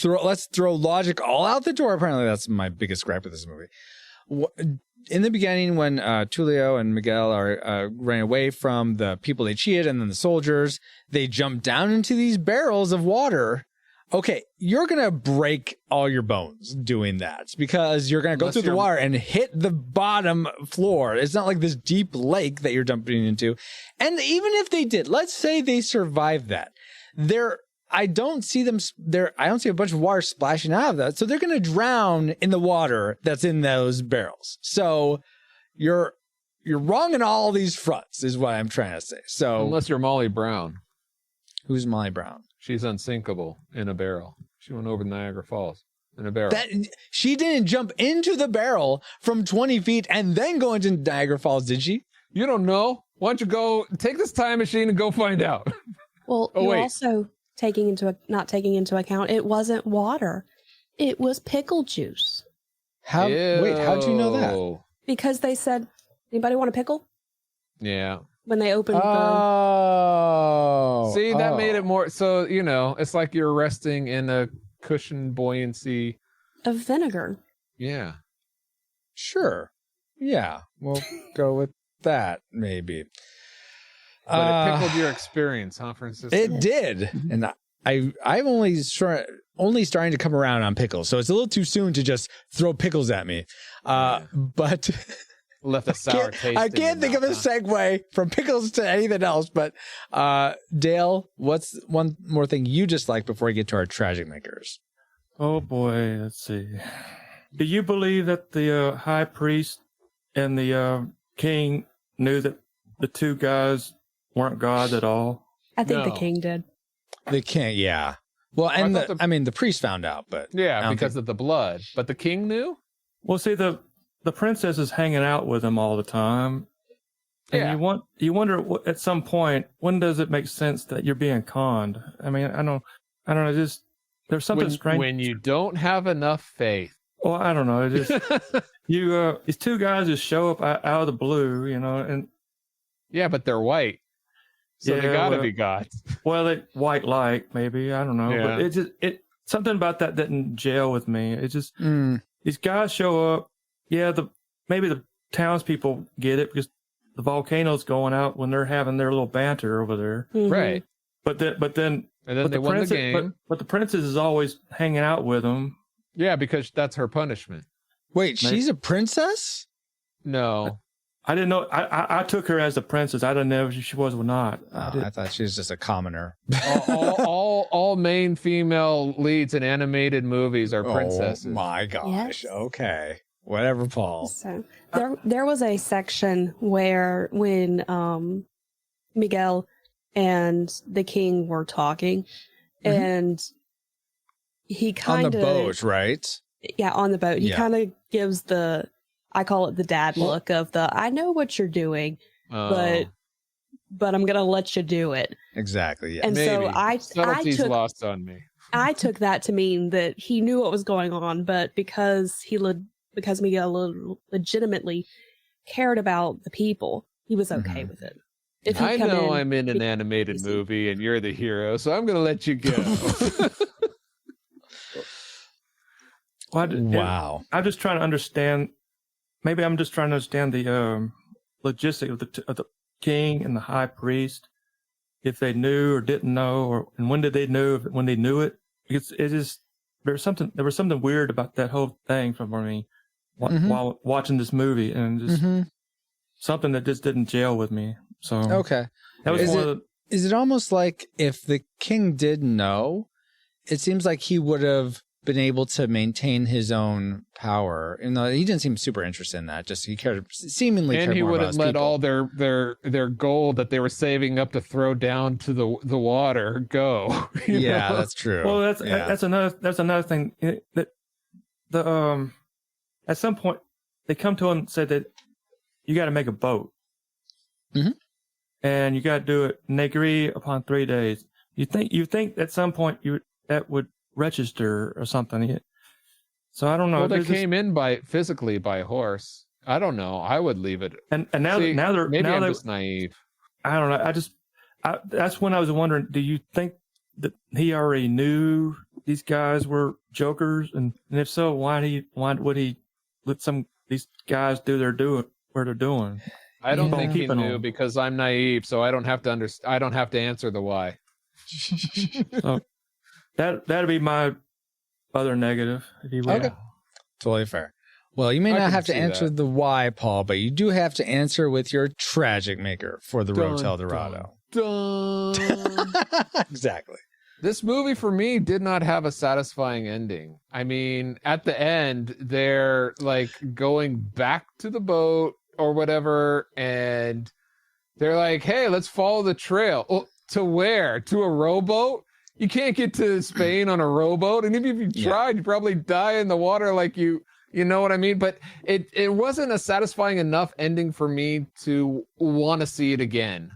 let's throw logic all out the door. Apparently that's my biggest gripe with this movie. In the beginning, when Tulio and Miguel are running away from the people they cheated and then the soldiers, they jump down into these barrels of water. Okay, you're going to break all your bones doing that because you're going to go Unless through the water and hit the bottom floor. It's not like this deep lake that you're dumping into. And even if they did, let's say they survived that. I don't see them there. I don't see a bunch of water splashing out of that. So they're going to drown in the water that's in those barrels. So you're wrong in all these fronts is what I'm trying to say. So Unless you're Molly Brown. who's Molly Brown? She's unsinkable in a barrel. She went over Niagara Falls. in a barrel. That she didn't jump into the barrel from 20 feet and then go into Niagara Falls, did she? You don't know. Why don't you go take this time machine and go find out? Well, Oh, you're wait. also not taking into account it wasn't water. It was pickle juice. How'd you know that? Ew. Because they said, anybody want a pickle? Yeah. When they opened Oh. See, that made it more. So, it's like you're resting in a cushion buoyancy. of vinegar. Yeah. Sure. Yeah, we'll go with that, maybe. But it pickled your experience, huh, Francisco? It did. And I'm only starting to come around on pickles, so it's a little too soon to just throw pickles at me. But Left a sour taste. I in can't your think of a mouth, huh? segue from pickles to anything else. But Dale, what's one more thing you just like before we get to our tragic makers? Oh boy, let's see. Do you believe that the high priest and the king knew that the two guys weren't God at all? I think the No. king did. They can't. Yeah. Well, and I thought the priest found out, but I Yeah, don't because of the blood. But the king knew? Well, see, the princess is hanging out with him all the time. And Yeah. you wonder at some point, when does it make sense that you're being conned? I mean, I don't know, just there's something strange. When you don't have enough faith. Well, I don't know. It just these two guys just show up out of the blue, and Yeah, but they're white. So they Yeah, gotta well- be gods. well, they white light maybe, I don't know, Yeah. but it something about that didn't gel with me. It just these guys show up. Yeah, maybe the townspeople get it because the volcano's going out when they're having their little banter over there. Mhm. Right. But then And then they won the game. But the princess is always hanging out with them. Yeah, because that's her punishment. wait, she's a princess? No. I didn't know. I took her as a princess. I didn't know if she was or not. I thought she was just a commoner. all main female leads in animated movies are princesses. Oh my gosh. Yes. Okay. Whatever, Paul. So there was a section where when Miguel and the king were talking, and he On kind of the boat, right? Yeah, on the boat. He Yeah. kind of gives I call it the dad look of I know what you're doing, Oh, but I'm gonna let you do it. Exactly. Yeah. And maybe. so I Subtlety's took lost on me. I took that to mean that he knew what was going on, but because Miguel legitimately cared about the people, he was okay with it. If I he'd come know in, I'm in an animated easy. movie and you're the hero, so I'm going to let you go. Wow. I'm just trying to understand. Maybe I'm just trying to understand the logistic of the king and the high priest, if they knew or didn't know, and when did they know? When they knew it, because it is there was something weird about that whole thing for me while watching this movie, and just something that just didn't gel with me. So Okay. that was Is one it- of the. Is it almost like if the king did know, it seems like he would have been able to maintain his own power? And he didn't seem super interested in that. Just he seemingly And cared he more about wouldn't his let people. all their gold that they were saving up to throw down to the water go. you Yeah, know? that's true. Well, that's Yeah. that's another thing that the at some point they come to him and say that you got to make a boat, and you got to do it, and they agree upon 3 days. You think at some point that would register or something. So I don't know. Well, they There's this- came in physically by horse. I don't know. I would leave it. and now See, now they're maybe now I'm they're just naive. I don't know. That's when I was wondering, do you think that he already knew these guys were jokers? And if so, why would he let these guys do what they're doing? I don't Yeah. think he Keeping knew on. because I'm naive, so I don't have to I don't have to answer the why. So that'd be my other negative, if you will. Okay. Totally fair. Well, you may I not can have to see answer that. the why, Paul, but you do have to answer with your tragic maker for the road to El Dorado. Dun. Exactly. This movie for me did not have a satisfying ending. I mean, at the end, they're like going back to the boat or whatever, and they're like, "Hey, let's follow the trail." Oh, to where? To a rowboat? You can't get to Spain on a rowboat, and even if you tried, you'd probably die in the water. Like you know what I mean? But it wasn't a satisfying enough ending for me to want to see it again,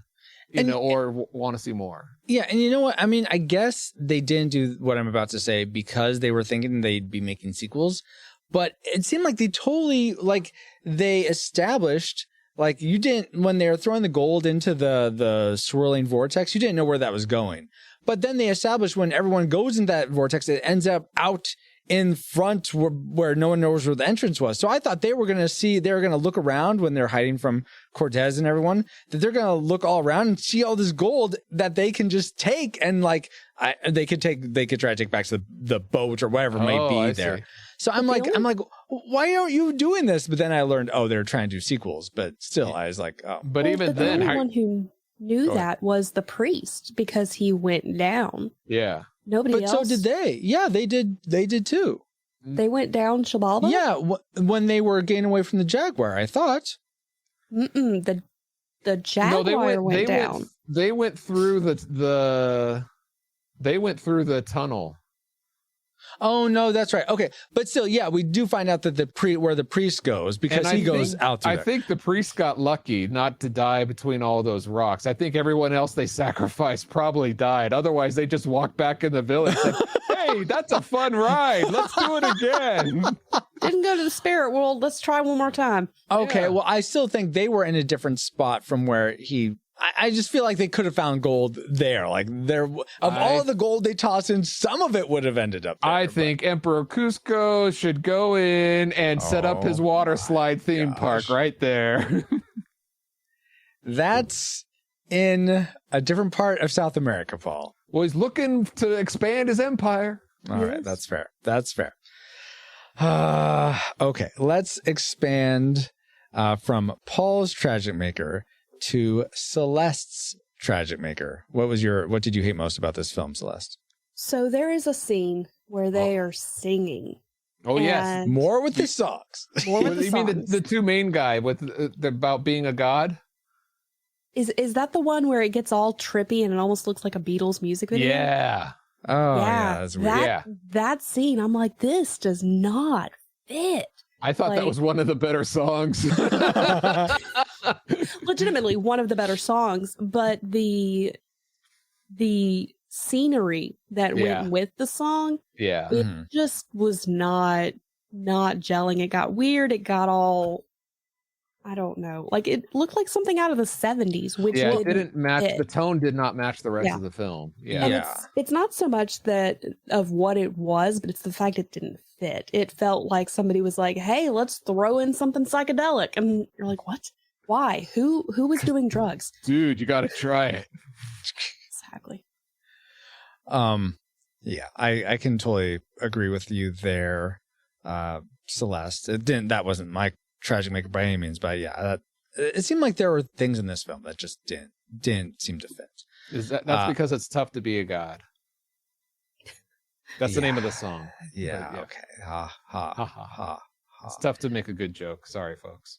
or want to see more. Yeah, and you know what? I mean, I guess they didn't do what I'm about to say because they were thinking they'd be making sequels, but it seemed like they totally, like, they established, like, you didn't, when they were throwing the gold into the swirling vortex, you didn't know where that was going. But then they established when everyone goes in that vortex, it ends up out in front where no one knows where the entrance was. So I thought they were going to look around when they're hiding from Cortez and everyone, that they're going to look all around and see all this gold that they can just take. And like, they could try to take back to the boat or whatever might be there. See. So I'm like, why aren't you doing this? But then I learned, they're trying to do sequels, but still I was like, oh, but the only one who knew that was the priest because he went down. Yeah. Nobody else. But so did they. Yeah, they did too. They went down Shababa? Yeah, when they were getting away from the Jaguar, I thought. The Jaguar went down. They went through the tunnel. Oh no, that's right. Okay, but still, yeah, we do find out that where the priest goes because he goes out through there. I think the priest got lucky not to die between all those rocks. I think everyone else they sacrificed probably died. Otherwise, they just walked back in the village. Like, hey, that's a fun ride. Let's do it again. Didn't go to the spirit world. Let's try one more time. Okay, well, I still think they were in a different spot from where he. I just feel like they could have found gold there. Like all of the gold they tossed in, some of it would have ended up there. I think Emperor Cusco should go in and set up his water slide theme park right there. That's in a different part of South America, Paul. Well, he's looking to expand his empire. All right, that's fair. That's fair. Okay, let's expand from Paul's Tragic Maker to Celeste's Tragic Maker. What did you hate most about this film, Celeste? So there is a scene where they are singing. Oh, yes. More with the songs. More with the songs. You mean the two main guy with about being a god? Is that the one where it gets all trippy and it almost looks like a Beatles music video? Yeah. Oh, yeah. That's weird. That scene, I'm like, this does not fit. I thought that was one of the better songs. Legitimately one of the better songs, but the scenery that went with the song, it just was not gelling. It got weird. It got all, I don't know. Like it looked like something out of the 70s, which it didn't match. The tone did not match the rest of the film. Yeah. And it's not so much that of what it was, but it's the fact it didn't fit. It felt like somebody was like, hey, let's throw in something psychedelic. And you're like, what? Why? Who was doing drugs? Dude, you got to try it. Exactly. Yeah, I can totally agree with you there, Celeste. That wasn't my Tragic Maker by any means, but yeah, it seemed like there were things in this film that just didn't seem to fit. That's because it's tough to be a god. That's the name of the song. Yeah. But, okay. Ha ha ha ha ha. It's tough to make a good joke. Sorry, folks.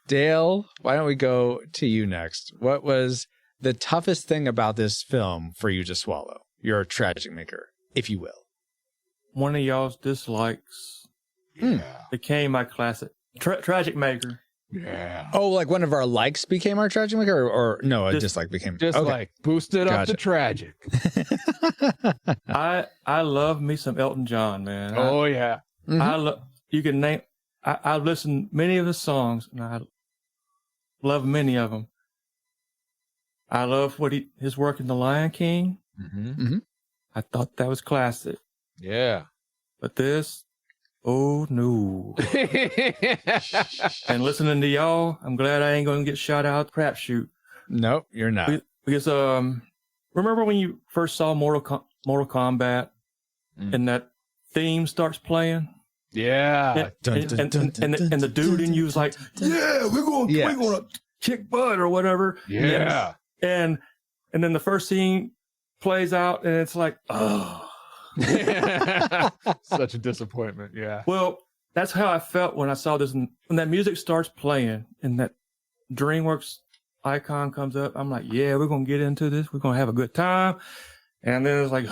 Dale, why don't we go to you next? What was the toughest thing about this film for you to swallow? You're a Tragic Maker, if you will. One of y'all's dislikes became my classic Tragic Maker. Yeah. Oh, like one of our likes became our Tragic Maker, or no, a dislike became dislike. Boosted up to tragic. I love me some Elton John, man. Yeah. Mm-hmm. You can name. I've listened many of his songs, and I love many of them. I love his work in The Lion King. Mm-hmm. Mm-hmm. I thought that was classic. Yeah. But this, oh no. And listening to y'all, I'm glad I ain't going to get shot out the crap shoot. Nope, you're not. Because remember when you first saw Mortal Kombat and that theme starts playing? Yeah. And the dude in you was like, yeah, we're gonna kick butt or whatever. Yeah. And then the first scene plays out and it's like, oh. Such a disappointment. Yeah. Well, that's how I felt when I saw this. When that music starts playing and that Dreamworks icon comes up, I'm like, yeah, we're going to get into this. We're going to have a good time. And then it's like,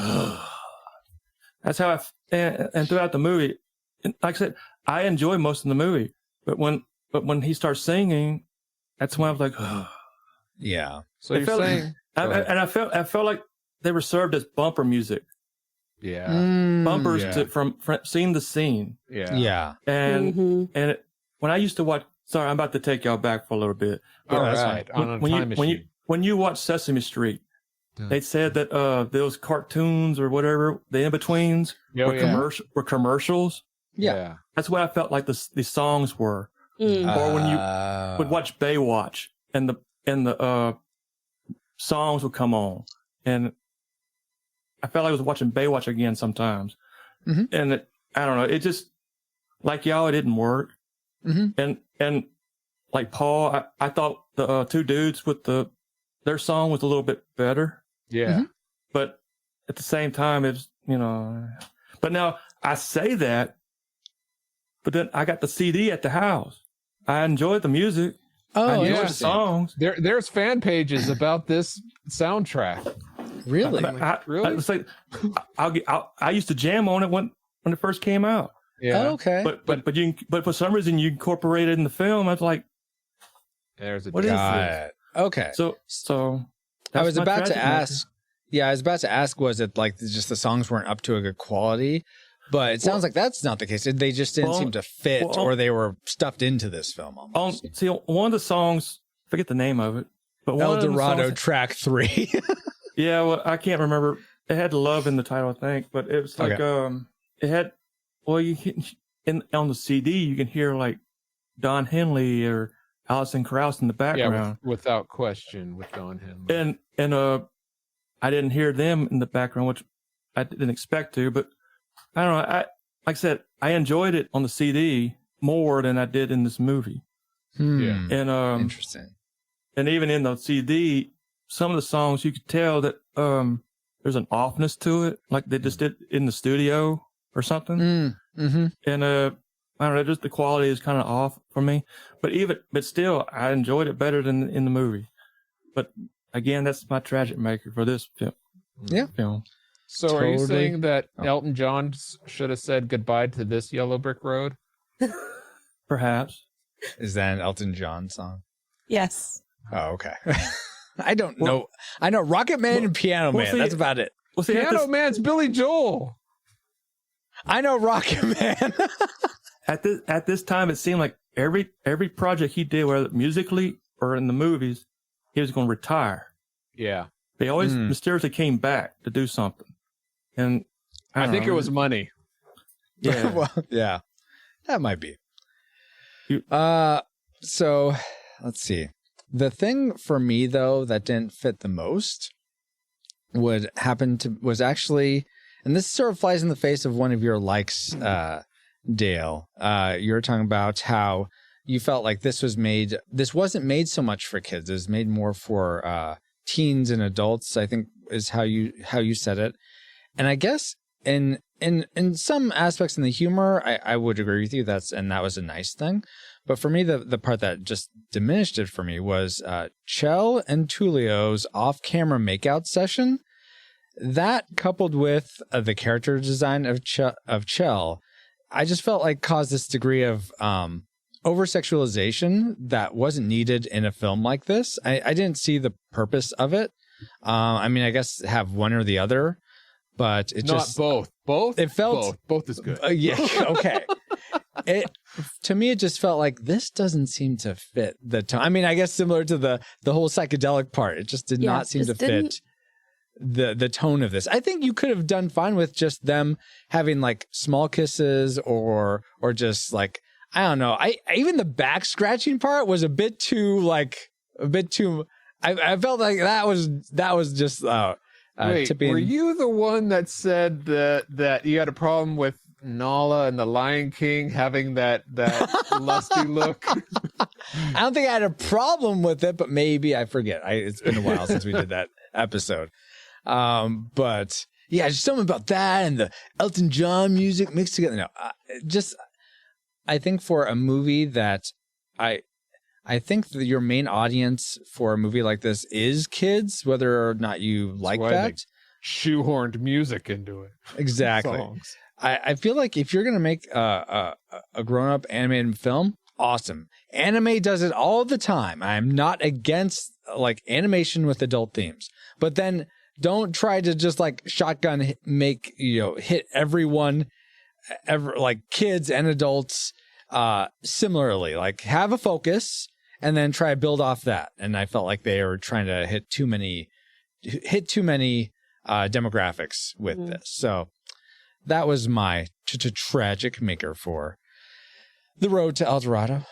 that's how and throughout the movie, and like I said, I enjoy most of the movie, but when he starts singing, that's when I was like, Yeah. So you're saying, I felt like they were served as bumper music, yeah, bumpers yeah. from scene to scene. Yeah. Yeah. And when I used to watch, sorry, I'm about to take y'all back for a little bit. All that's right. On a time machine. When you watch Sesame Street, they said that those cartoons or whatever, the in-betweens were commercials. Yeah. That's what I felt like the songs were. Or when you would watch Baywatch and the songs would come on, and I felt like I was watching Baywatch again sometimes. And I don't know, it just, like y'all, it didn't work. And like Paul, I thought the two dudes with their song was a little bit better. Yeah. But at the same time, it's, but now I say that, but then I got the CD at the house. I enjoyed the music. I enjoyed the songs. There's fan pages about this soundtrack. Really? Really? It's like, I used to jam on it when it first came out. Yeah. Oh, okay. But for some reason you incorporated it in the film. I was like, There's a what is Got this? it. Okay. So I was that's my about to tragic ask. Yeah, I was about to ask, was it like just the songs weren't up to a good quality? But it sounds like that's not the case. They just didn't seem to fit, or they were stuffed into this film almost. See, one of the songs, I forget the name of it, but one El of the Dorado songs, track 3. yeah, well, I can't remember. It had love in the title, I think, but it was like it had. Well, on the CD you can hear like Don Henley or Alison Krauss in the background. Yeah, without question, with Don Henley. And I didn't hear them in the background, which I didn't expect to, but I don't know. Like I said, I enjoyed it on the CD more than I did in this movie. Yeah. And Interesting. And even in the CD, some of the songs you could tell that there's an offness to it, like they just did in the studio or something. And I don't know, just the quality is kind of off for me. But still, I enjoyed it better than in the movie. But again, that's my tragic maker for this film. Film. So are you saying that Elton John should have said goodbye to this yellow brick road? Perhaps. Is that an Elton John song? Yes. Oh, okay. I don't know. I know Rocket Man and Piano Man. That's about it. Well, see, Piano Man's Billy Joel. I know Rocket Man. At this time, it seemed like every project he did, whether musically or in the movies, he was going to retire. Yeah. They always mysteriously came back to do something. And I think it was money. Yeah. Well, yeah, that might be. So let's see. The thing for me though that didn't fit the most was actually, and this sort of flies in the face of one of your likes, Dale. You were talking about how you felt like this wasn't made so much for kids. It was made more for teens and adults, I think is how you said it. And I guess in some aspects in the humor, I would agree with you. That was a nice thing. But for me, the part that just diminished it for me was Chell and Tulio's off-camera makeout session. That coupled with the character design of Chell, I just felt like caused this degree of over-sexualization that wasn't needed in a film like this. I didn't see the purpose of it. I mean, I guess have one or the other, but it Not just... both. Both? It felt... Both is good. Yeah, okay. To me, it just felt like this doesn't seem to fit the tone. I mean, I guess similar to the whole psychedelic part, it just did not seem to fit the tone of this. I think you could have done fine with just them having like small kisses or just like, I don't know. Even the back scratching part was a bit too. I felt like that was just Wait, tipping. were you the one that said that you had a problem with Nala and the Lion King having that lusty look? I don't think I had a problem with it, but maybe I forget. It's been a while since we did that episode. But yeah, just something about that and the Elton John music mixed together. No, I think for a movie that I think that your main audience for a movie like this is kids, whether or not you like that. shoehorned music into it. Exactly. Songs. I feel like if you're going to make a grown-up animated film, awesome. Anime does it all the time. I'm not against like animation with adult themes, but then don't try to just like shotgun make, hit everyone, like kids and adults similarly. Like have a focus and then try to build off that. And I felt like they were trying to hit too many demographics with this. So that was my tragic maker for The Road to El Dorado.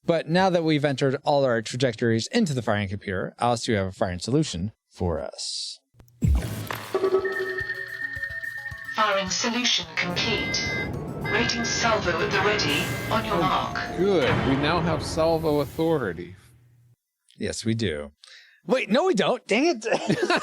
But now that we've entered all our trajectories into the firing computer, Alice, do you have a firing solution for us? Firing solution complete. Rating salvo at the ready. On your mark. Good. We now have salvo authority. Yes, we do. Wait, no, we don't. Dang it.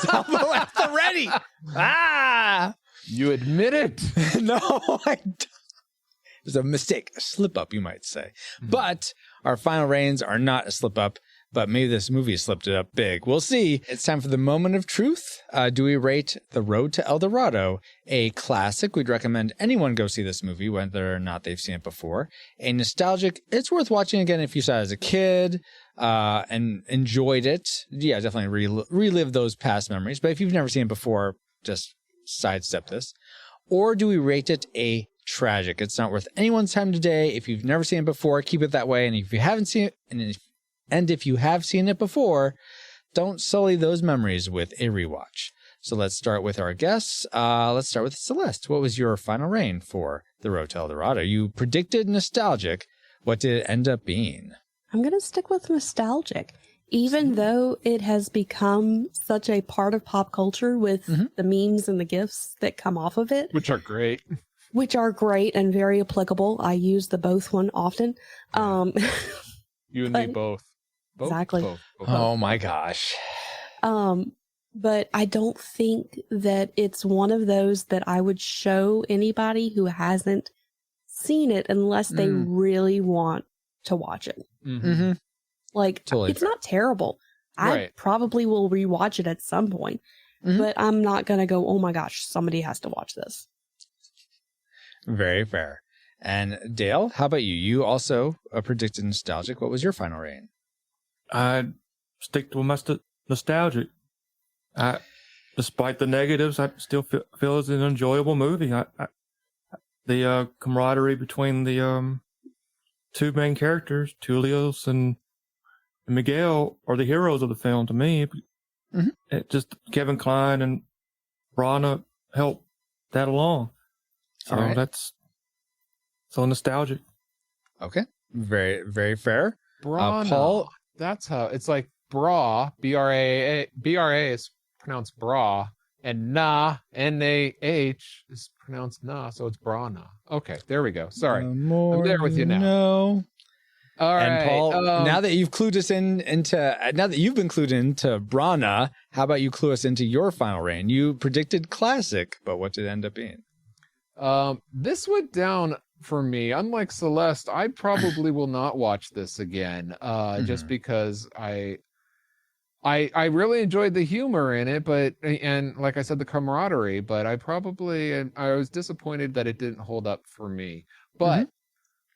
Salvo at the ready. Ah! You admit it? No, I don't. It was a mistake, a slip up, you might say. But our final reigns are not a slip up, but maybe this movie slipped it up big. We'll see. It's time for the moment of truth. Do we rate The Road to El Dorado a classic? We'd recommend anyone go see this movie, whether or not they've seen it before. A nostalgic, it's worth watching again if you saw it as a kid and enjoyed it. Yeah, definitely relive those past memories. But if you've never seen it before, just sidestep this. Or do we rate it a tragic? It's not worth anyone's time today. If you've never seen it before, keep it that way. And if you haven't seen it, and if you have seen it before, don't sully those memories with a rewatch. So let's start with our guests. Let's start with Celeste. What was your final reign for The Road to El Dorado? You predicted nostalgic. What did it end up being? I'm going to stick with nostalgic. Even though it has become such a part of pop culture with the memes and the GIFs that come off of it. Which are great. Which are great and very applicable. I use the both one often. You and me both. Exactly. Both. Oh my gosh. But I don't think that it's one of those that I would show anybody who hasn't seen it unless they really want to watch it. Mm-hmm. Like, Totally it's fair. not terrible. I probably will rewatch it at some point, but I'm not going to go, oh my gosh, somebody has to watch this. Very fair. And Dale, how about you? You also predicted nostalgic. What was your final reign? I'd stick to my nostalgic. Despite the negatives, I still feel it's an enjoyable movie. The camaraderie between the two main characters, Tullius and Miguel, are the heroes of the film to me. It just Kevin Kline and Brana helped that along. So that's so nostalgic. Okay. Very, very fair. Brana. Paul? That's how it's like bra, B-R-A is pronounced bra, and nah, N-A-H is pronounced nah, so it's brana. Okay, there we go. Sorry. I'm there with you now. No. All right. And Paul, now that you've clued us now that you've been clued into Brana, how about you clue us into your final reign? You predicted classic, but what did it end up being? This went down for me. Unlike Celeste, I probably will not watch this again. Just because I really enjoyed the humor in it, and like I said, the camaraderie, but I was disappointed that it didn't hold up for me. But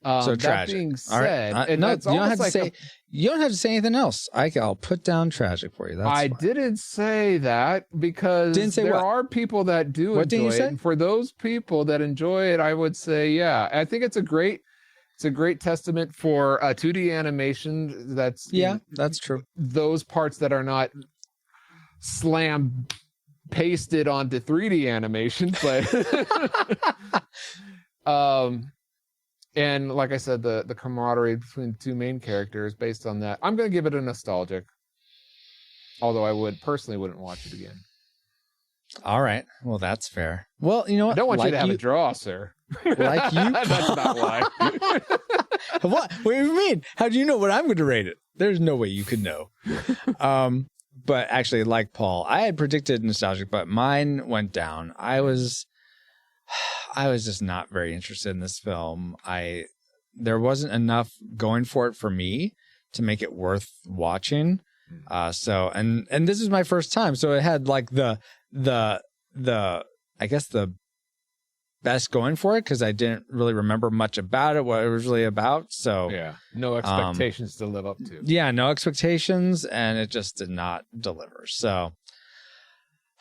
So that tragic. being All right. said, No, you that's don't have almost to like say. You don't have to say anything else. I'll put down tragic for you. That's I fine. didn't say that because Didn't say there what? are people that do What enjoy didn't you it. say? And for those people that enjoy it, I would say, yeah. I think it's a great testament for 2D animation. That's that's true. Those parts that are not pasted onto 3D animation, but and like I said, the camaraderie between the two main characters based on that, I'm going to give it a nostalgic. Although I personally wouldn't watch it again. All right. Well, that's fair. Well, you know what? I don't want you to have a draw, sir. Like you. That's not why. What? What do you mean? How do you know what I'm going to rate it? There's no way you could know. But actually, like Paul, I had predicted nostalgic, but mine went down. I was just not very interested in this film. There wasn't enough going for it for me to make it worth watching. So this is my first time, so it had like the the best going for it because I didn't really remember much about it, what it was really about. So Yeah, no expectations to live up to. yeah, no expectations, and it just did not deliver. So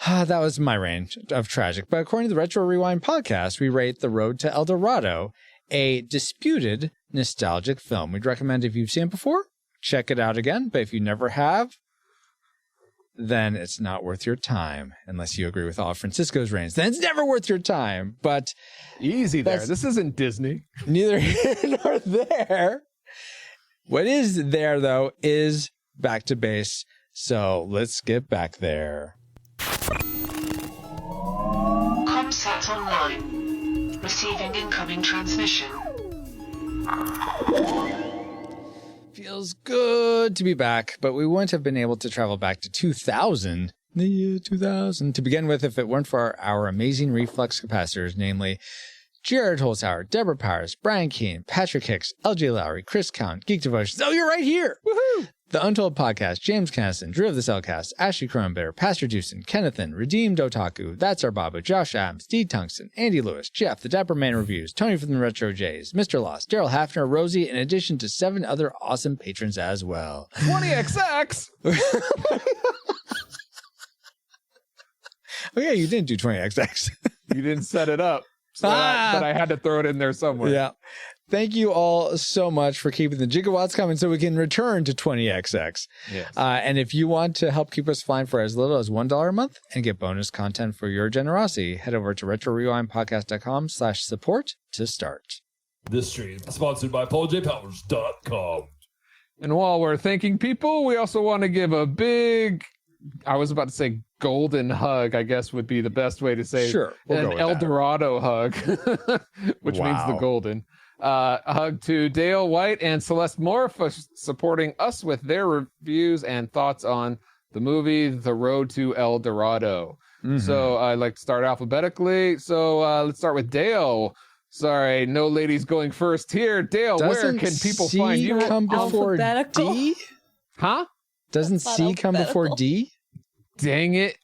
that was my range of tragic. But according to the Retro Rewind podcast, we rate The Road to El Dorado a disputed nostalgic film. We'd recommend if you've seen it before, check it out again. But if you never have, then it's not worth your time unless you agree with all of Francisco's reigns. Then it's never worth your time. But Easy there. This isn't Disney. neither here nor there. What is there, though, is back to base. So let's get back there. Comsat online. Receiving incoming transmission. Feels good to be back, but we wouldn't have been able to travel back to 2000, the year 2000, to begin with if it weren't for our amazing reflux capacitors, namely Jared Holzhauer, Deborah Powers, Brian Keane, Patrick Hicks, LJ Lowry, Chris Count, Geek Devotions. Oh, you're right here! Woohoo! The Untold Podcast, James Caniston, Drew of the Cellcast, Ashley Cronenberg, Pastor Dewson, Kennethan, Redeemed Otaku, That's Our Babu, Josh Adams, Dee Tungsten, Andy Lewis, Jeff, The Dapper Man Reviews, Tony from the Retro Jays, Mr. Lost, Daryl Hafner, Rosie, in addition to 7 other awesome patrons as well. 20XX! Oh yeah, you didn't do 20XX. You didn't set it up. So but I had to throw it in there somewhere. Yeah. Thank you all so much for keeping the gigawatts coming so we can return to 20XX. Yes. And if you want to help keep us flying for as little as $1 a month and get bonus content for your generosity, head over to retrorewindpodcast.com/support to start. This stream is sponsored by PaulJPowers.com. And while we're thanking people, we also want to give a big, I was about to say golden hug, I guess would be the best way to say Sure, we'll go an with El that. Dorado hug, which means the Wow. golden. A hug to Dale White and Celeste Moore for supporting us with their reviews and thoughts on the movie The Road to El Dorado. Mm-hmm. So I'd like to start alphabetically. So let's start with Dale. Sorry, no ladies going first here. Dale, where can people C find you? come before Alphabetical? D? Huh? Doesn't That's C not come before alphabetical. D? Dang it.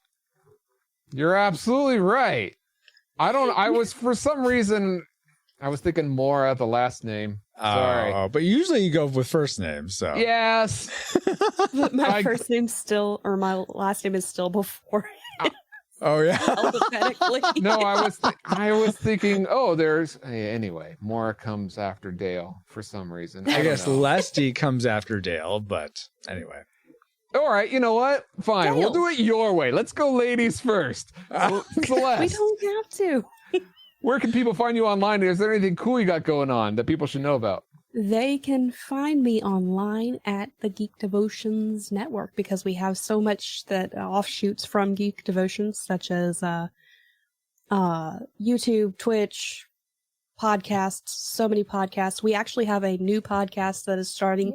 You're absolutely right. I was, for some reason, I was thinking more of the last name. Sorry. Oh, but usually you go with first name, so. Yes. But my I- first name's still, or my last name is still before Oh, yeah. alphabetically. No, I was thinking, there's, anyway, more comes after Dale for some reason. I don't guess know. less D comes after Dale, but anyway. All right, you know what? Fine, we'll do it your way. Let's go ladies first. We Celeste, don't have to. where can people find you online? Is there anything cool you got going on that people should know about? They can find me online at the Geek Devotions Network because we have so much that offshoots from Geek Devotions, such as YouTube, Twitch, podcasts, so many podcasts. We actually have a new podcast that is starting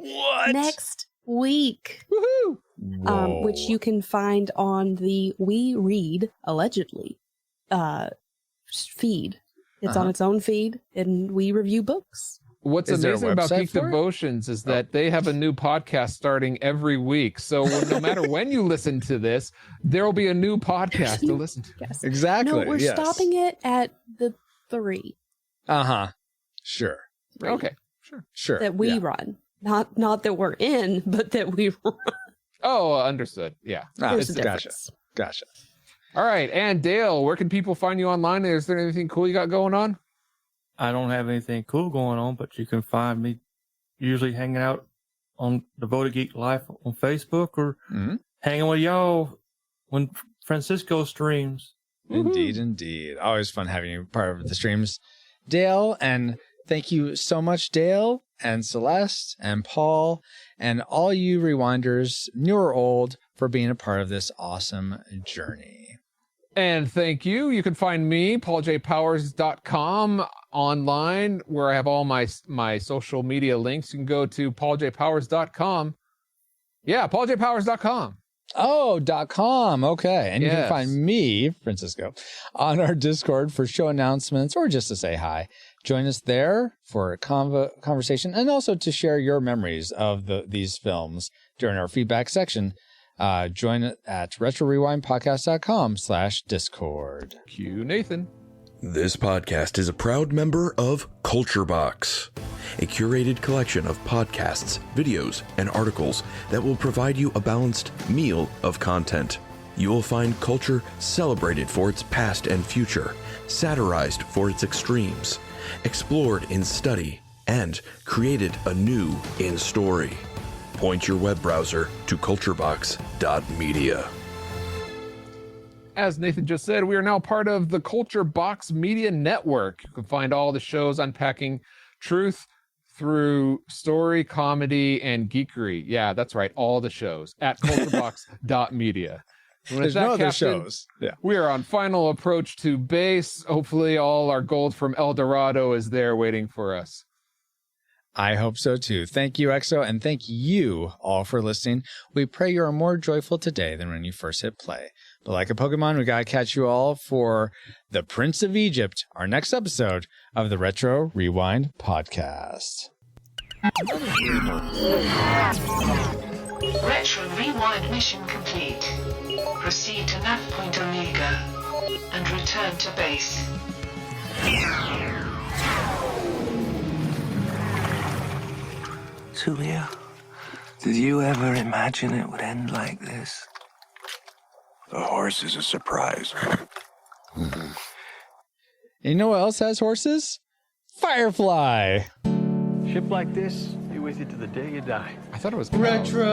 next week, Woohoo! which you can find on the We Read, allegedly, feed. It's on its own feed, and we review books. What's Is there a amazing about website Geek for it? Devotions is that they have a new podcast starting every week. So no matter when you listen to this, there will be a new podcast to listen to. Yes. Exactly. No, we're yes. stopping it at the 3 Uh-huh. Sure. Okay. Sure. that we yeah. run. Not that we're in, but that we run. Oh, understood. Yeah. Ah, There's a gotcha. difference. Gotcha. All right. And Dale, where can people find you online? Is there anything cool you got going on? I don't have anything cool going on, but you can find me usually hanging out on Devoted Geek Life on Facebook or Mhm. hanging with y'all when Francisco streams. Indeed, indeed. Always fun having you part of the streams. Dale, and thank you so much, Dale and Celeste and Paul and all you rewinders, new or old, for being a part of this awesome journey. And thank you. You can find me, pauljpowers.com, online, where I have all my social media links. You can go to pauljpowers.com. Yeah, pauljpowers.com. Oh, .com. Okay. And you can Yes. find me, Francisco, on our Discord for show announcements or just to say hi. Join us there for a conversation and also to share your memories of these films during our feedback section. Join it at retrorewindpodcast.com/discord. Cue Nathan. This podcast is a proud member of Culture Box, a curated collection of podcasts, videos, and articles that will provide you a balanced meal of content. You will find culture celebrated for its past and future, satirized for its extremes, explored in study, and created anew in story. Point your web browser to culturebox.media. As Nathan just said, we are now part of the Culture Box Media Network. You can find all the shows unpacking truth through story, comedy, and geekery. Yeah, that's right. All the shows at culturebox.media. There's no other shows. Yeah. We are on final approach to base. Hopefully all our gold from El Dorado is there waiting for us. I hope so too. Thank you, EXO, and thank you all for listening. We pray you are more joyful today than when you first hit play. But like a Pokemon, we gotta catch you all for The Prince of Egypt, our next episode of the Retro Rewind podcast. Retro Rewind mission complete. Proceed to nav point Omega and return to base. Tulia, did you ever imagine it would end like this? The horse is a surprise. You know what else has horses? Firefly. Ship like this, be with you to the day you die. I thought it was Retro.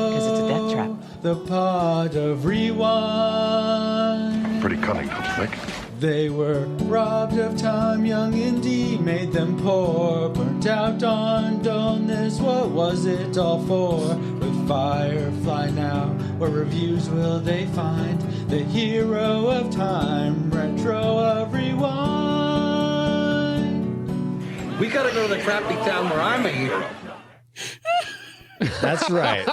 Because it's a death trap. The pod of rewind. Pretty cunning, don't you think? They were robbed of time, young Indy made them poor. Burnt out on dullness, what was it all for? With Firefly now, what reviews will they find? The hero of time, Retro of Rewind. We gotta go to the crappy town where I'm a hero. That's right.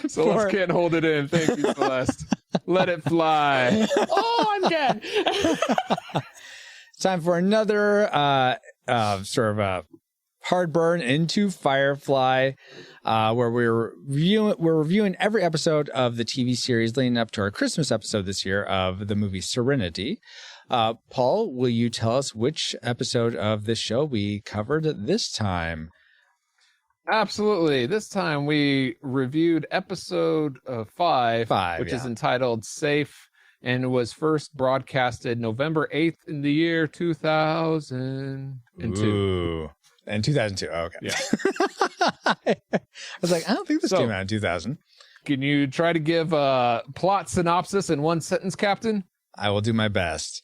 Celeste can't hold it in. Thank you, Celeste. Let it fly. Oh, I'm dead. Time for another sort of hard burn into Firefly, where we're reviewing every episode of the TV series leading up to our Christmas episode this year of the movie Serenity. Paul, will you tell us which episode of this show we covered this time? Absolutely. This time we reviewed episode 5, which is entitled Safe, and was first broadcasted November 8th in the year 2002. Ooh. And 2002. Oh, okay. Yeah. I was like, I don't think this came out in 2000. Can you try to give a plot synopsis in one sentence, Captain? I will do my best.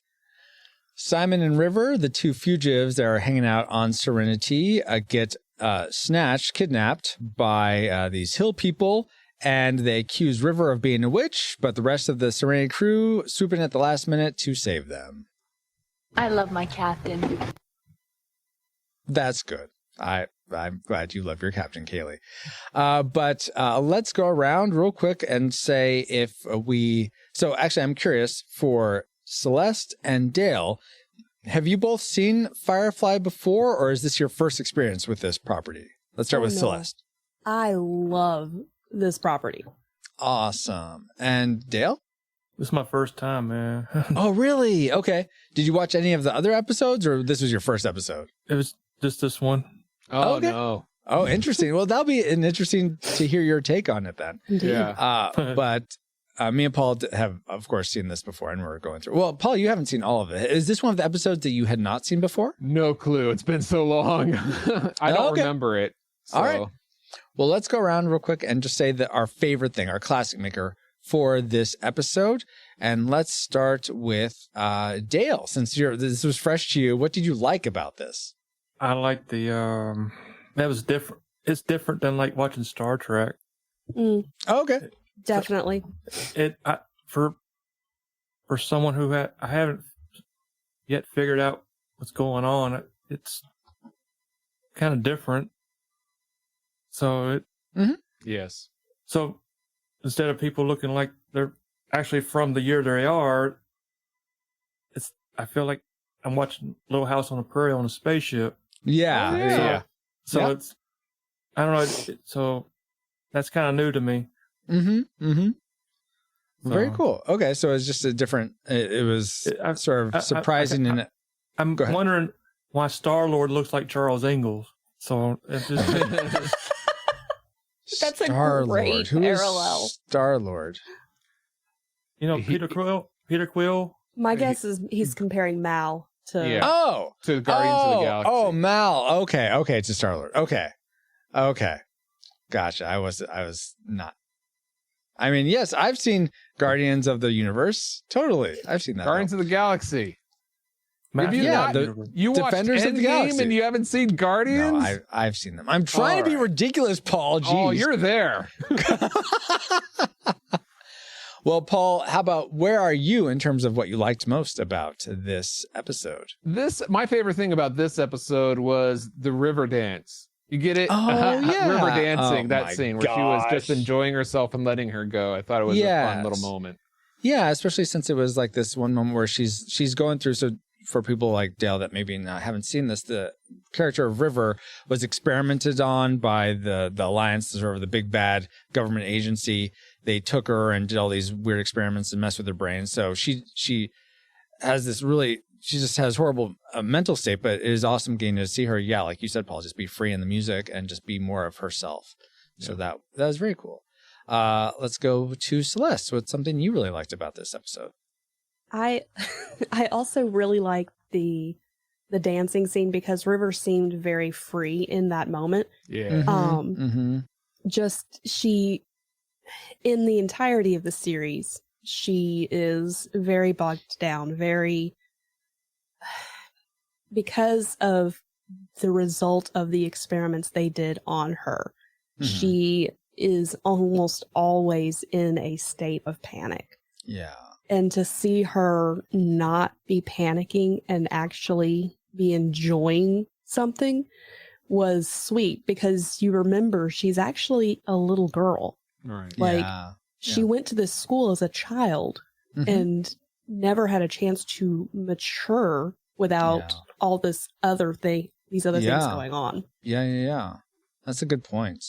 Simon and River, the two fugitives that are hanging out on Serenity, get kidnapped by these hill people, and they accuse River of being a witch, but the rest of the Serenity crew swoop in at the last minute to save them. I love my captain. That's good. I'm glad you love your captain, Kaylee. But let's go around real quick and say if we... So actually, I'm curious, for Celeste and Dale, have you both seen Firefly before, or is this your first experience with this property? Let's start with Celeste. I love this property. Awesome. And Dale? This is my first time, man. Oh, really? Okay. Did you watch any of the other episodes, or this was your first episode? It was just this one. Oh, okay. no. Oh, interesting. Well, that'll be interesting to hear your take on it then. Yeah. But me and Paul have, of course, seen this before, and we're going through. Well, Paul, you haven't seen all of it. Is this one of the episodes that you had not seen before? No clue. It's been so long. I don't remember it. So. All right. Well, let's go around real quick and just say that our favorite thing, our classic maker for this episode. And let's start with Dale. Since this was fresh to you, what did you like about this? I like that was different. It's different than like watching Star Trek. Mm. Oh, okay. Definitely. For someone who I haven't yet figured out what's going on, it's kind of different. So Yes. So instead of people looking like they're actually from the year they are, I feel like I'm watching Little House on the Prairie on a spaceship. Yeah. So it's, I don't know. So that's kind of new to me. Very cool. Okay, so it's just a different. It was sort of surprising. I'm wondering why Star-Lord looks like Charles Ingalls. So it's just That's a great parallel. Star-Lord. You know, Peter Quill. My guess is he's comparing Mal to to Guardians of the Galaxy. Oh, Mal. Okay, to Star-Lord. Okay. Gotcha. I was not. I mean, yes, I've seen Guardians of the Universe. Totally, I've seen that. Guardians of the Galaxy. Have you watched Defenders of the Endgame Galaxy, and you haven't seen Guardians? No, I've seen them. I'm trying to be ridiculous, Paul. Jeez. Oh, you're there. Well, Paul, how about where are you in terms of what you liked most about this episode? My favorite thing about this episode was the river dance. You get it? Oh, yeah. River dancing, Oh, that my scene where she was just enjoying herself and letting her go. I thought it was a fun little moment. Yeah, especially since it was like this one moment where she's going through. So for people like Dale that maybe haven't seen this, the character of River was experimented on by the Alliance, sort of the big bad government agency. They took her and did all these weird experiments and messed with her brain. So she has this she just has horrible mental state, but it is awesome getting to see her. Yeah, like you said, Paul, just be free in the music and just be more of herself. So that was very cool. Let's go to Celeste. What's something you really liked about this episode? I also really liked the dancing scene because River seemed very free in that moment. Yeah. Just she, in the entirety of the series, she is very bogged down, because of the result of the experiments they did on her. She is almost always in a state of panic. Yeah. And to see her not be panicking and actually be enjoying something was sweet, because you remember she's actually a little girl. Right. Like she went to this school as a child and never had a chance to mature without all these other things going on. Yeah. That's a good point.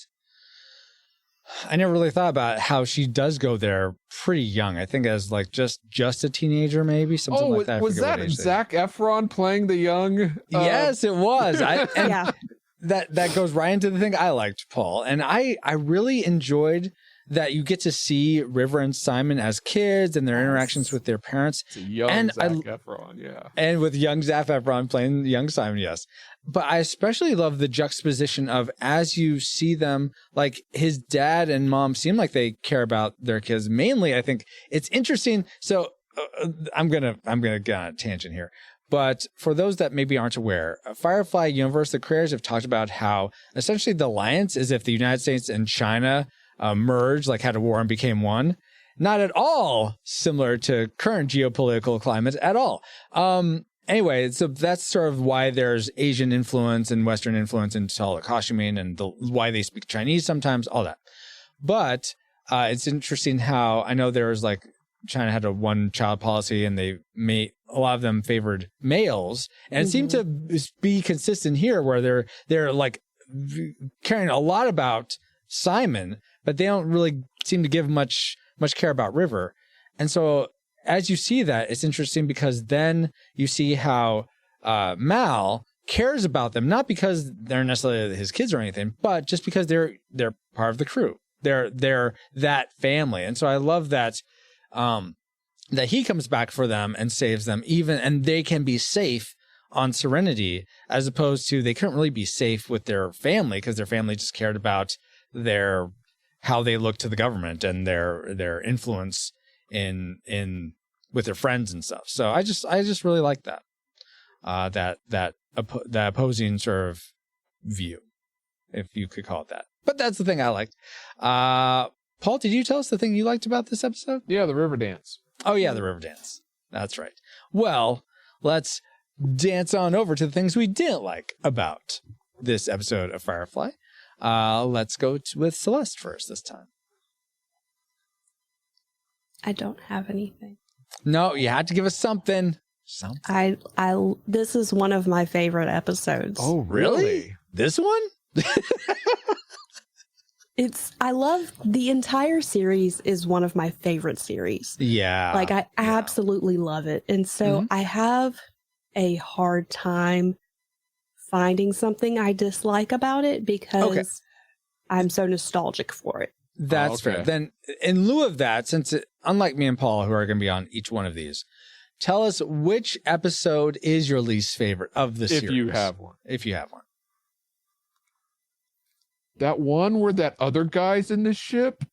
I never really thought about how she does go there pretty young. I think as like just a teenager, maybe something like that. Was that Zac Efron playing the young? Yes, it was. That goes right into the thing I liked, Paul, and I really enjoyed that you get to see River and Simon as kids and their interactions with their parents. It's a young Zac Efron, yeah. And with young Zac Efron playing young Simon, yes. But I especially love the juxtaposition of, as you see them, like his dad and mom seem like they care about their kids. Mainly, I think it's interesting. So I'm gonna get on a tangent here. But for those that maybe aren't aware, Firefly Universe, the creators have talked about how essentially the alliance is if the United States and China merged, like had a war and became one. Not at all similar to current geopolitical climate at all. Anyway, so that's sort of why there's Asian influence and Western influence in Solid Kashmir and why they speak Chinese sometimes, all that. But it's interesting how I know there's like China had a one-child policy and a lot of them favored males, and it seemed to be consistent here where they're like caring a lot about Simon, but they don't really seem to give much care about River. And so as you see that, it's interesting because then you see how Mal cares about them, not because they're necessarily his kids or anything, but just because they're part of the crew. They're that family. And so I love that that he comes back for them and saves them, and they can be safe on Serenity, as opposed to they couldn't really be safe with their family because their family just cared about how they look to the government and their influence in with their friends and stuff. So I just really like that that opposing sort of view, if you could call it that. But that's the thing I liked. Paul, did you tell us the thing you liked about this episode? Yeah, the river dance. Oh yeah, the river dance. That's right. Well, let's dance on over to the things we didn't like about this episode of Firefly. Let's go with Celeste first this time. I don't have anything. No, you had to give us something. This is one of my favorite episodes. Oh, really? This one? I love the entire series is one of my favorite series. Yeah. Like I absolutely love it. And so I have a hard time finding something I dislike about it because I'm so nostalgic for it. That's fair. Then in lieu of that, since unlike me and Paul, who are going to be on each one of these, tell us which episode is your least favorite of the series. If you have one. If you have one. That one where that other guy's in the ship?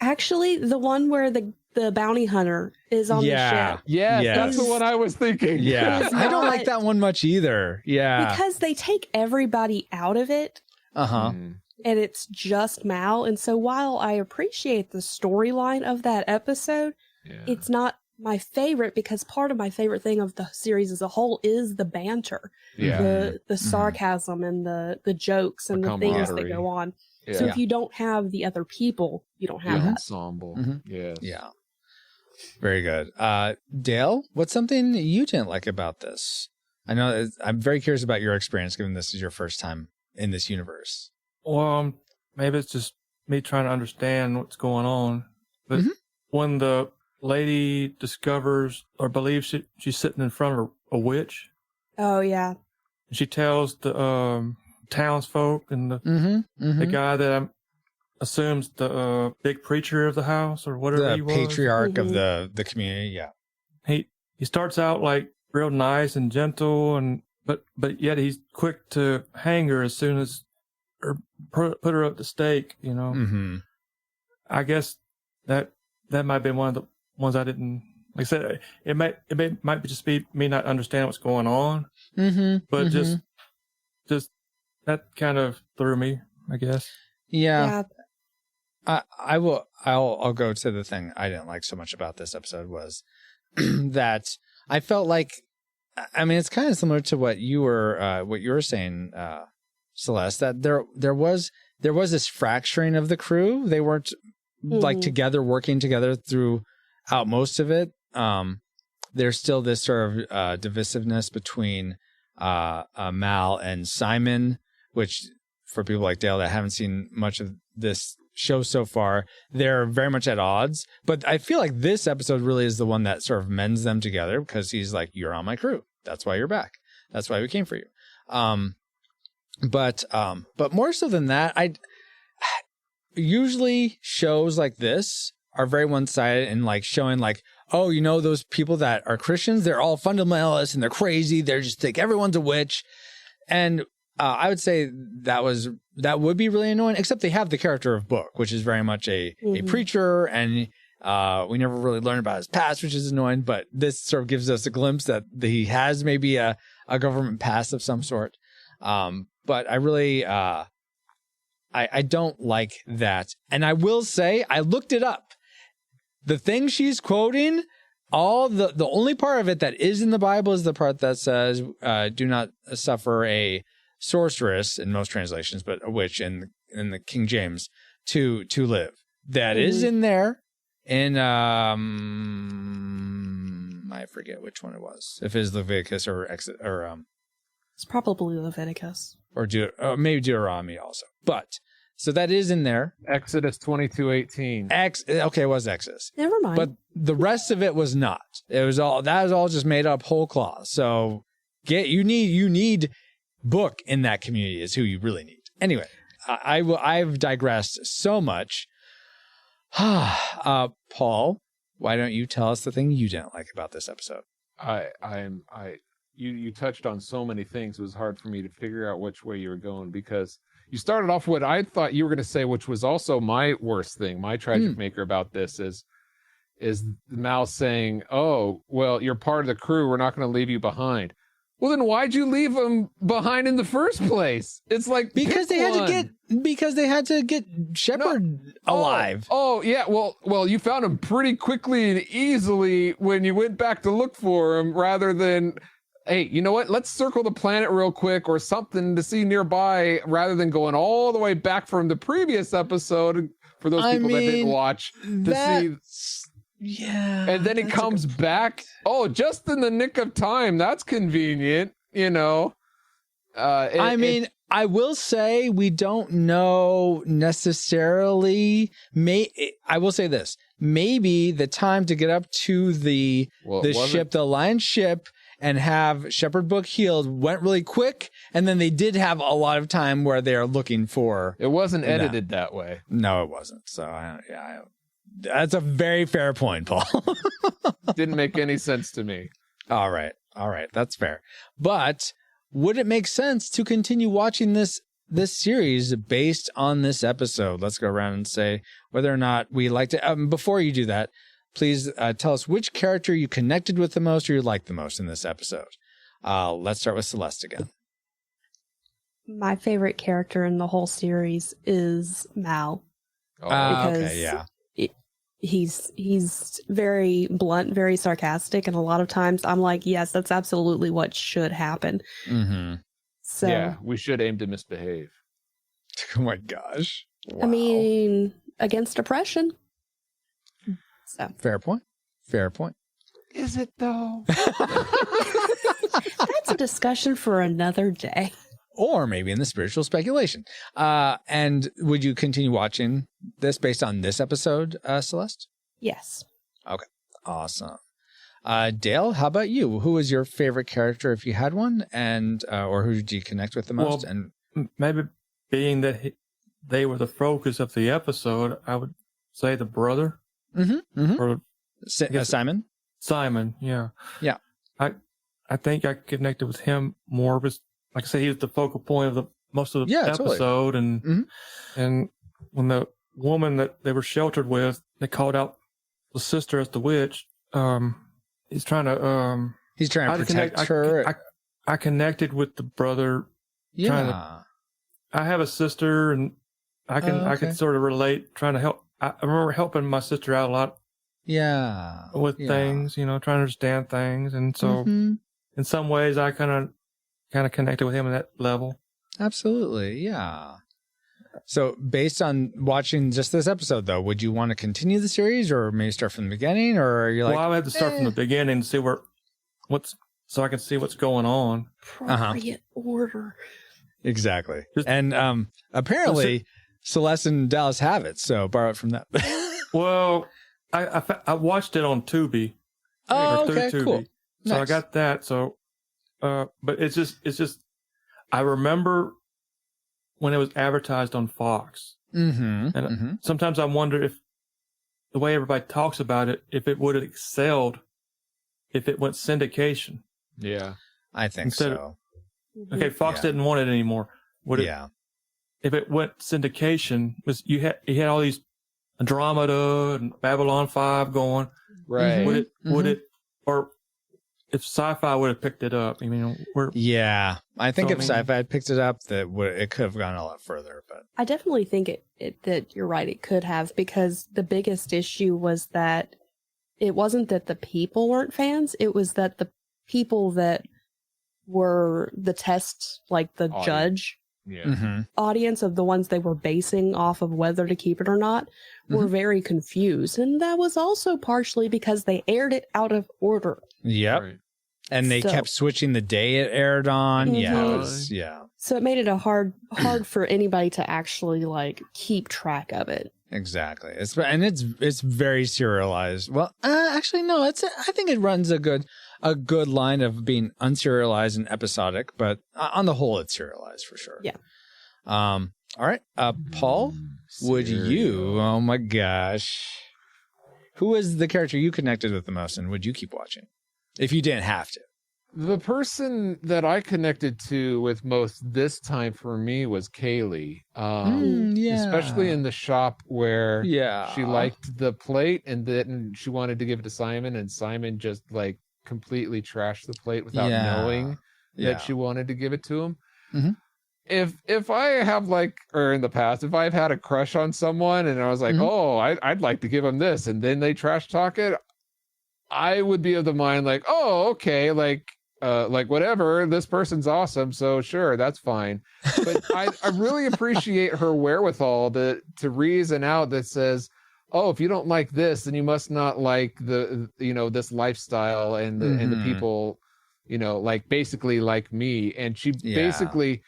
Actually, the one where the bounty hunter is on the ship. Yes, that's the one I was thinking. Yeah. I don't like that one much either. Yeah. Because they take everybody out of it. Uh-huh. And it's just Mal. And so while I appreciate the storyline of that episode, it's not my favorite because part of my favorite thing of the series as a whole is the banter, the sarcasm and the jokes and the things that go on. Yeah. So if you don't have the other people, you don't have that ensemble. Yes. Yeah. Very good. Dale, what's something you didn't like about this? I know I'm very curious about your experience, given this is your first time in this universe. Well, maybe it's just me trying to understand what's going on. But when the lady discovers or believes she's sitting in front of a witch. Oh, yeah. She tells the townsfolk and the guy that assumes the big preacher of the house or whatever he was. The patriarch of the community, yeah. He starts out like real nice and gentle, but yet he's quick to hang her as soon as or put her up to stake, you know. I guess that might have been one of the ones I didn't, like I said, it might just be me not understanding what's going on, but just that kind of threw me, I guess. Yeah. I'll go to the thing I didn't like so much about this episode was that I felt like, I mean, it's kind of similar to what you were saying, Celeste, that there was this fracturing of the crew. They weren't like together, working together throughout most of it. There's still this sort of divisiveness between Mal and Simon, which for people like Dale that haven't seen much of this show so far, they're very much at odds. But I feel like this episode really is the one that sort of mends them together because he's like, you're on my crew. That's why you're back. That's why we came for you. But more so than that, usually shows like this are very one-sided and like showing like, oh, you know, those people that are Christians, they're all fundamentalists and they're crazy. They're just like, everyone's a witch. And I would say that would be really annoying, except they have the character of Book, which is very much a preacher, and we never really learn about his past, which is annoying, but this sort of gives us a glimpse that he has maybe a government past of some sort. But I really, I don't like that. And I will say, I looked it up. The thing she's quoting, the only part of it that is in the Bible is the part that says, do not suffer a sorceress in most translations, but a witch in the King James to live. That is in there. In I forget which one it was. If it is Leviticus or it's probably Leviticus or maybe Deuteronomy also. But so that is in there. Exodus 22:18. Okay, it was Exodus. Never mind. But the rest of it was not. That was all just made up whole cloth. So you need Book in that community is who you really need. Anyway, I've digressed so much. Paul, why don't you tell us the thing you didn't like about this episode? You touched on so many things. It was hard for me to figure out which way you were going because you started off what I thought you were going to say, which was also my worst thing. My tragic maker about this is Mal saying, "Oh, well, you're part of the crew. We're not going to leave you behind." Well, then why'd you leave them behind in the first place? It's like because they had to get Shepard alive. Oh yeah. Well, you found him pretty quickly and easily when you went back to look for him, rather than, hey, you know what? Let's circle the planet real quick or something to see nearby, rather than going all the way back from the previous episode for those people that didn't watch to see. Yeah. And then he comes back. Oh, just in the nick of time. That's convenient, you know. I mean, I will say we don't know necessarily. I will say this: maybe the time to get up to the ship, the lion's ship, and have Shepherd Book healed went really quick, and then they did have a lot of time where they are looking for. It wasn't edited that way. No, it wasn't. So that's a very fair point, Paul. Didn't make any sense to me. All right, that's fair. But would it make sense to continue watching this series based on this episode? Let's go around and say whether or not we like to. Before you do that, please tell us which character you connected with the most or you liked the most in this episode. Let's start with Celeste again. My favorite character in the whole series is Mal. Okay, yeah. He's very blunt, very sarcastic, and a lot of times I'm like, yes, that's absolutely what should happen. Mm-hmm. So yeah, we should aim to misbehave. Oh my gosh! Wow. I mean, against oppression. So fair point. Is it though? That's a discussion for another day. Or maybe in the spiritual speculation. And would you continue watching this based on this episode, Celeste? Yes. Okay. Awesome. Dale, how about you? Who was your favorite character if you had one, and or who did you connect with the most? Well, and maybe being that they were the focus of the episode, I would say the brother. Or Simon? Simon, yeah. Yeah. I think I connected with him more because, like I say, he was the focal point of most of the episode. Totally. And when the woman that they were sheltered with, they called out the sister as the witch. He's trying to protect her. I connected with the brother. Yeah. I have a sister, and I can sort of relate. Trying to help. I remember helping my sister out a lot. Yeah. With things, trying to understand things, and so in some ways, I kind of connected with him at that level. Absolutely, yeah. So, based on watching just this episode, though, would you want to continue the series, or maybe start from the beginning, or are you like? Well, I would have to start from the beginning to see so I can see what's going on. Appropriate order. Exactly, and apparently, Celeste and Dallas have it, so borrow it from that. Well, I watched it on Tubi. Oh, okay, Tubi. Cool. So I got that. So, but it's just. I remember when it was advertised on Fox. And sometimes I wonder if the way everybody talks about it, if it would have excelled if it went syndication. Yeah, I think so. Okay, Fox didn't want it anymore. If it went syndication, you had all these Andromeda and Babylon 5 going. Right. Would it, or if Sci-Fi would have picked it up? I mean, I think if Sci-Fi had picked it up, it could have gone a lot further. But I definitely think that you're right. It could have, because the biggest issue was that it wasn't that the people weren't fans. It was that the people that were the test, like the judge audience of the ones they were basing off of whether to keep it or not, were very confused. And that was also partially because they aired it out of order. Yep. Right. And they kept switching the day it aired on. Yeah. So it made it hard for anybody to actually keep track of it. Exactly. It's very serialized. Well, actually no, I think it runs a good line of being unserialized and episodic, but on the whole it's serialized for sure. Yeah. All right. Paul, would you, oh my gosh. Who was the character you connected with the most, and would you keep watching? If you didn't have to. The person that I connected to with most this time for me was Kaylee. Especially in the shop where she liked the plate and then she wanted to give it to Simon, and Simon just completely trashed the plate without knowing that she wanted to give it to him. If I have or in the past, if I've had a crush on someone and I was like, oh, I'd like to give them this, and then they trash talk it, I would be of the mind oh, okay, whatever, this person's awesome, so sure, that's fine. But I really appreciate her wherewithal to reason out that says, oh, if you don't like this, then you must not like the this lifestyle and the people like basically like me. And she basically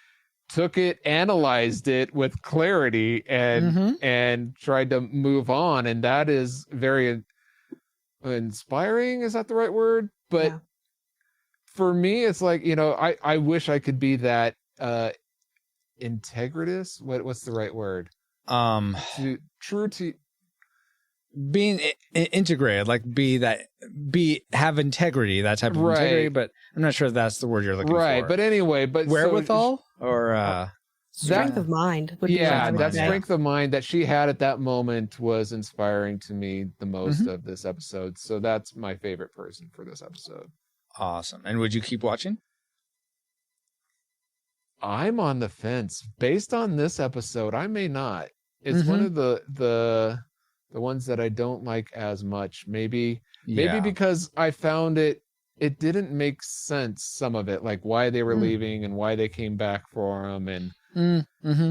took it, analyzed it with clarity, and tried to move on. And that is very inspiring. Is that the right word? But for me, it's like, I wish I could be that integritous. What's the right word? True to being integrated, like have integrity, that type of integrity. But I'm not sure if that's the word you're looking for. Right. But anyway, wherewithal or strength of mind. That strength of mind that she had at that moment was inspiring to me the most of this episode. So that's my favorite person for this episode. Awesome. And would you keep watching? I'm on the fence. Based on this episode, I may not. It's one of the ones that I don't like as much. Maybe because I found it didn't make sense, some of it, like why they were leaving and why they came back for them.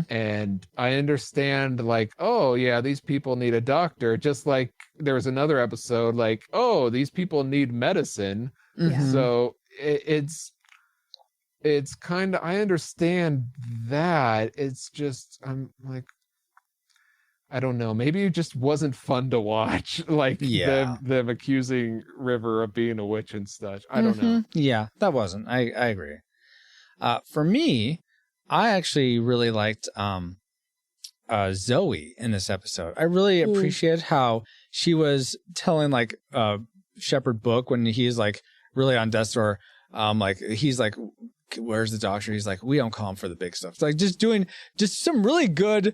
And I understand, like, oh yeah, these people need a doctor, just like there was another episode like, oh, these people need medicine. So it's kind of, I understand that. It's just, I'm like, I don't know, maybe it just wasn't fun to watch, like them accusing River of being a witch and such. I don't know. Yeah, that wasn't. I agree. For me, I actually really liked Zoe in this episode. I really appreciated how she was telling like Shepherd Book when he's like really on death's door. Like he's like, where's the doctor? He's like, we don't call him for the big stuff. It's like just doing some really good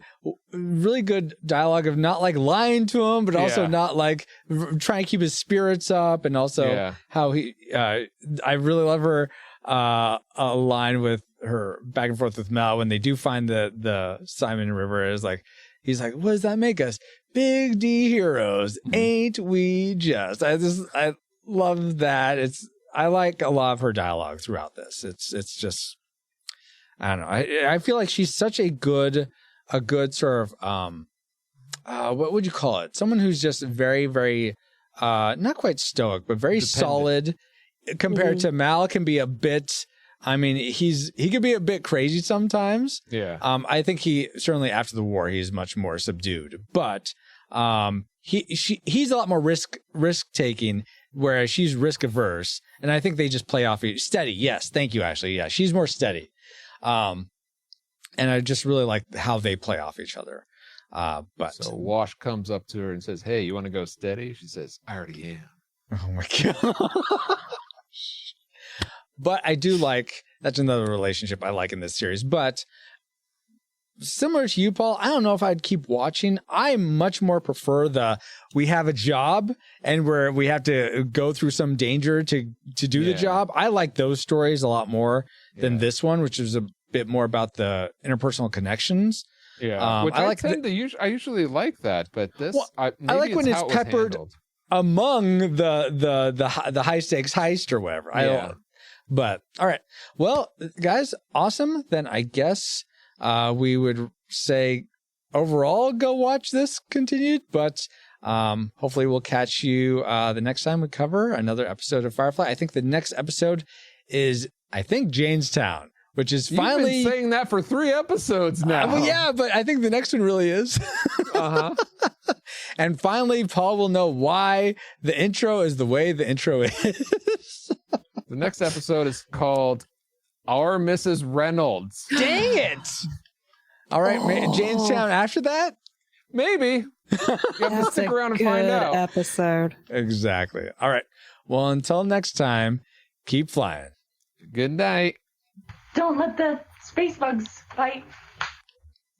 dialogue of not like lying to him, but also not like trying to keep his spirits up. And also how he, I really love her a line with her back and forth with Mel when they do find the Simon River. Is like, he's like, what does that make us? Big D heroes, ain't we just? I love that. I like a lot of her dialogue throughout this. It's just, I don't know. I feel like she's such a good sort of, what would you call it? Someone who's just very, very, not quite stoic, but very solid compared to Mal. Can be a bit, I mean, he could be a bit crazy sometimes. Yeah. I think he certainly after the war, he's much more subdued, but, he's a lot more risk taking, whereas she's risk averse, and I think they just play off steady. Yes, thank you, Ashley. Yeah, she's more steady, and I just really like how they play off each other. But so Wash comes up to her and says, "Hey, you want to go steady?" She says, "I already am." Oh my god! But I do like that's another relationship I like in this series, but. Similar to you, Paul, I don't know if I'd keep watching. I much more prefer we have a job and where we have to go through some danger to do the job. I like those stories a lot more than this one, which is a bit more about the interpersonal connections. Yeah, which I usually like that, but this I like when it's peppered among the high stakes heist or whatever. But all right, well, guys, awesome. Then I guess. We would say overall go watch this continued, but hopefully we'll catch you the next time we cover another episode of Firefly. I think the next episode is, Janestown, which is finally... You've been saying that for 3 episodes now. Well, yeah, but I think the next one really is. And finally, Paul will know why the intro is the way the intro is. The next episode is called... Our Mrs. Reynolds. Dang it! All right, Janestown after that? Maybe. You have to stick around and find out. Episode. Exactly. All right. Well, until next time, keep flying. Good night. Don't let the space bugs bite.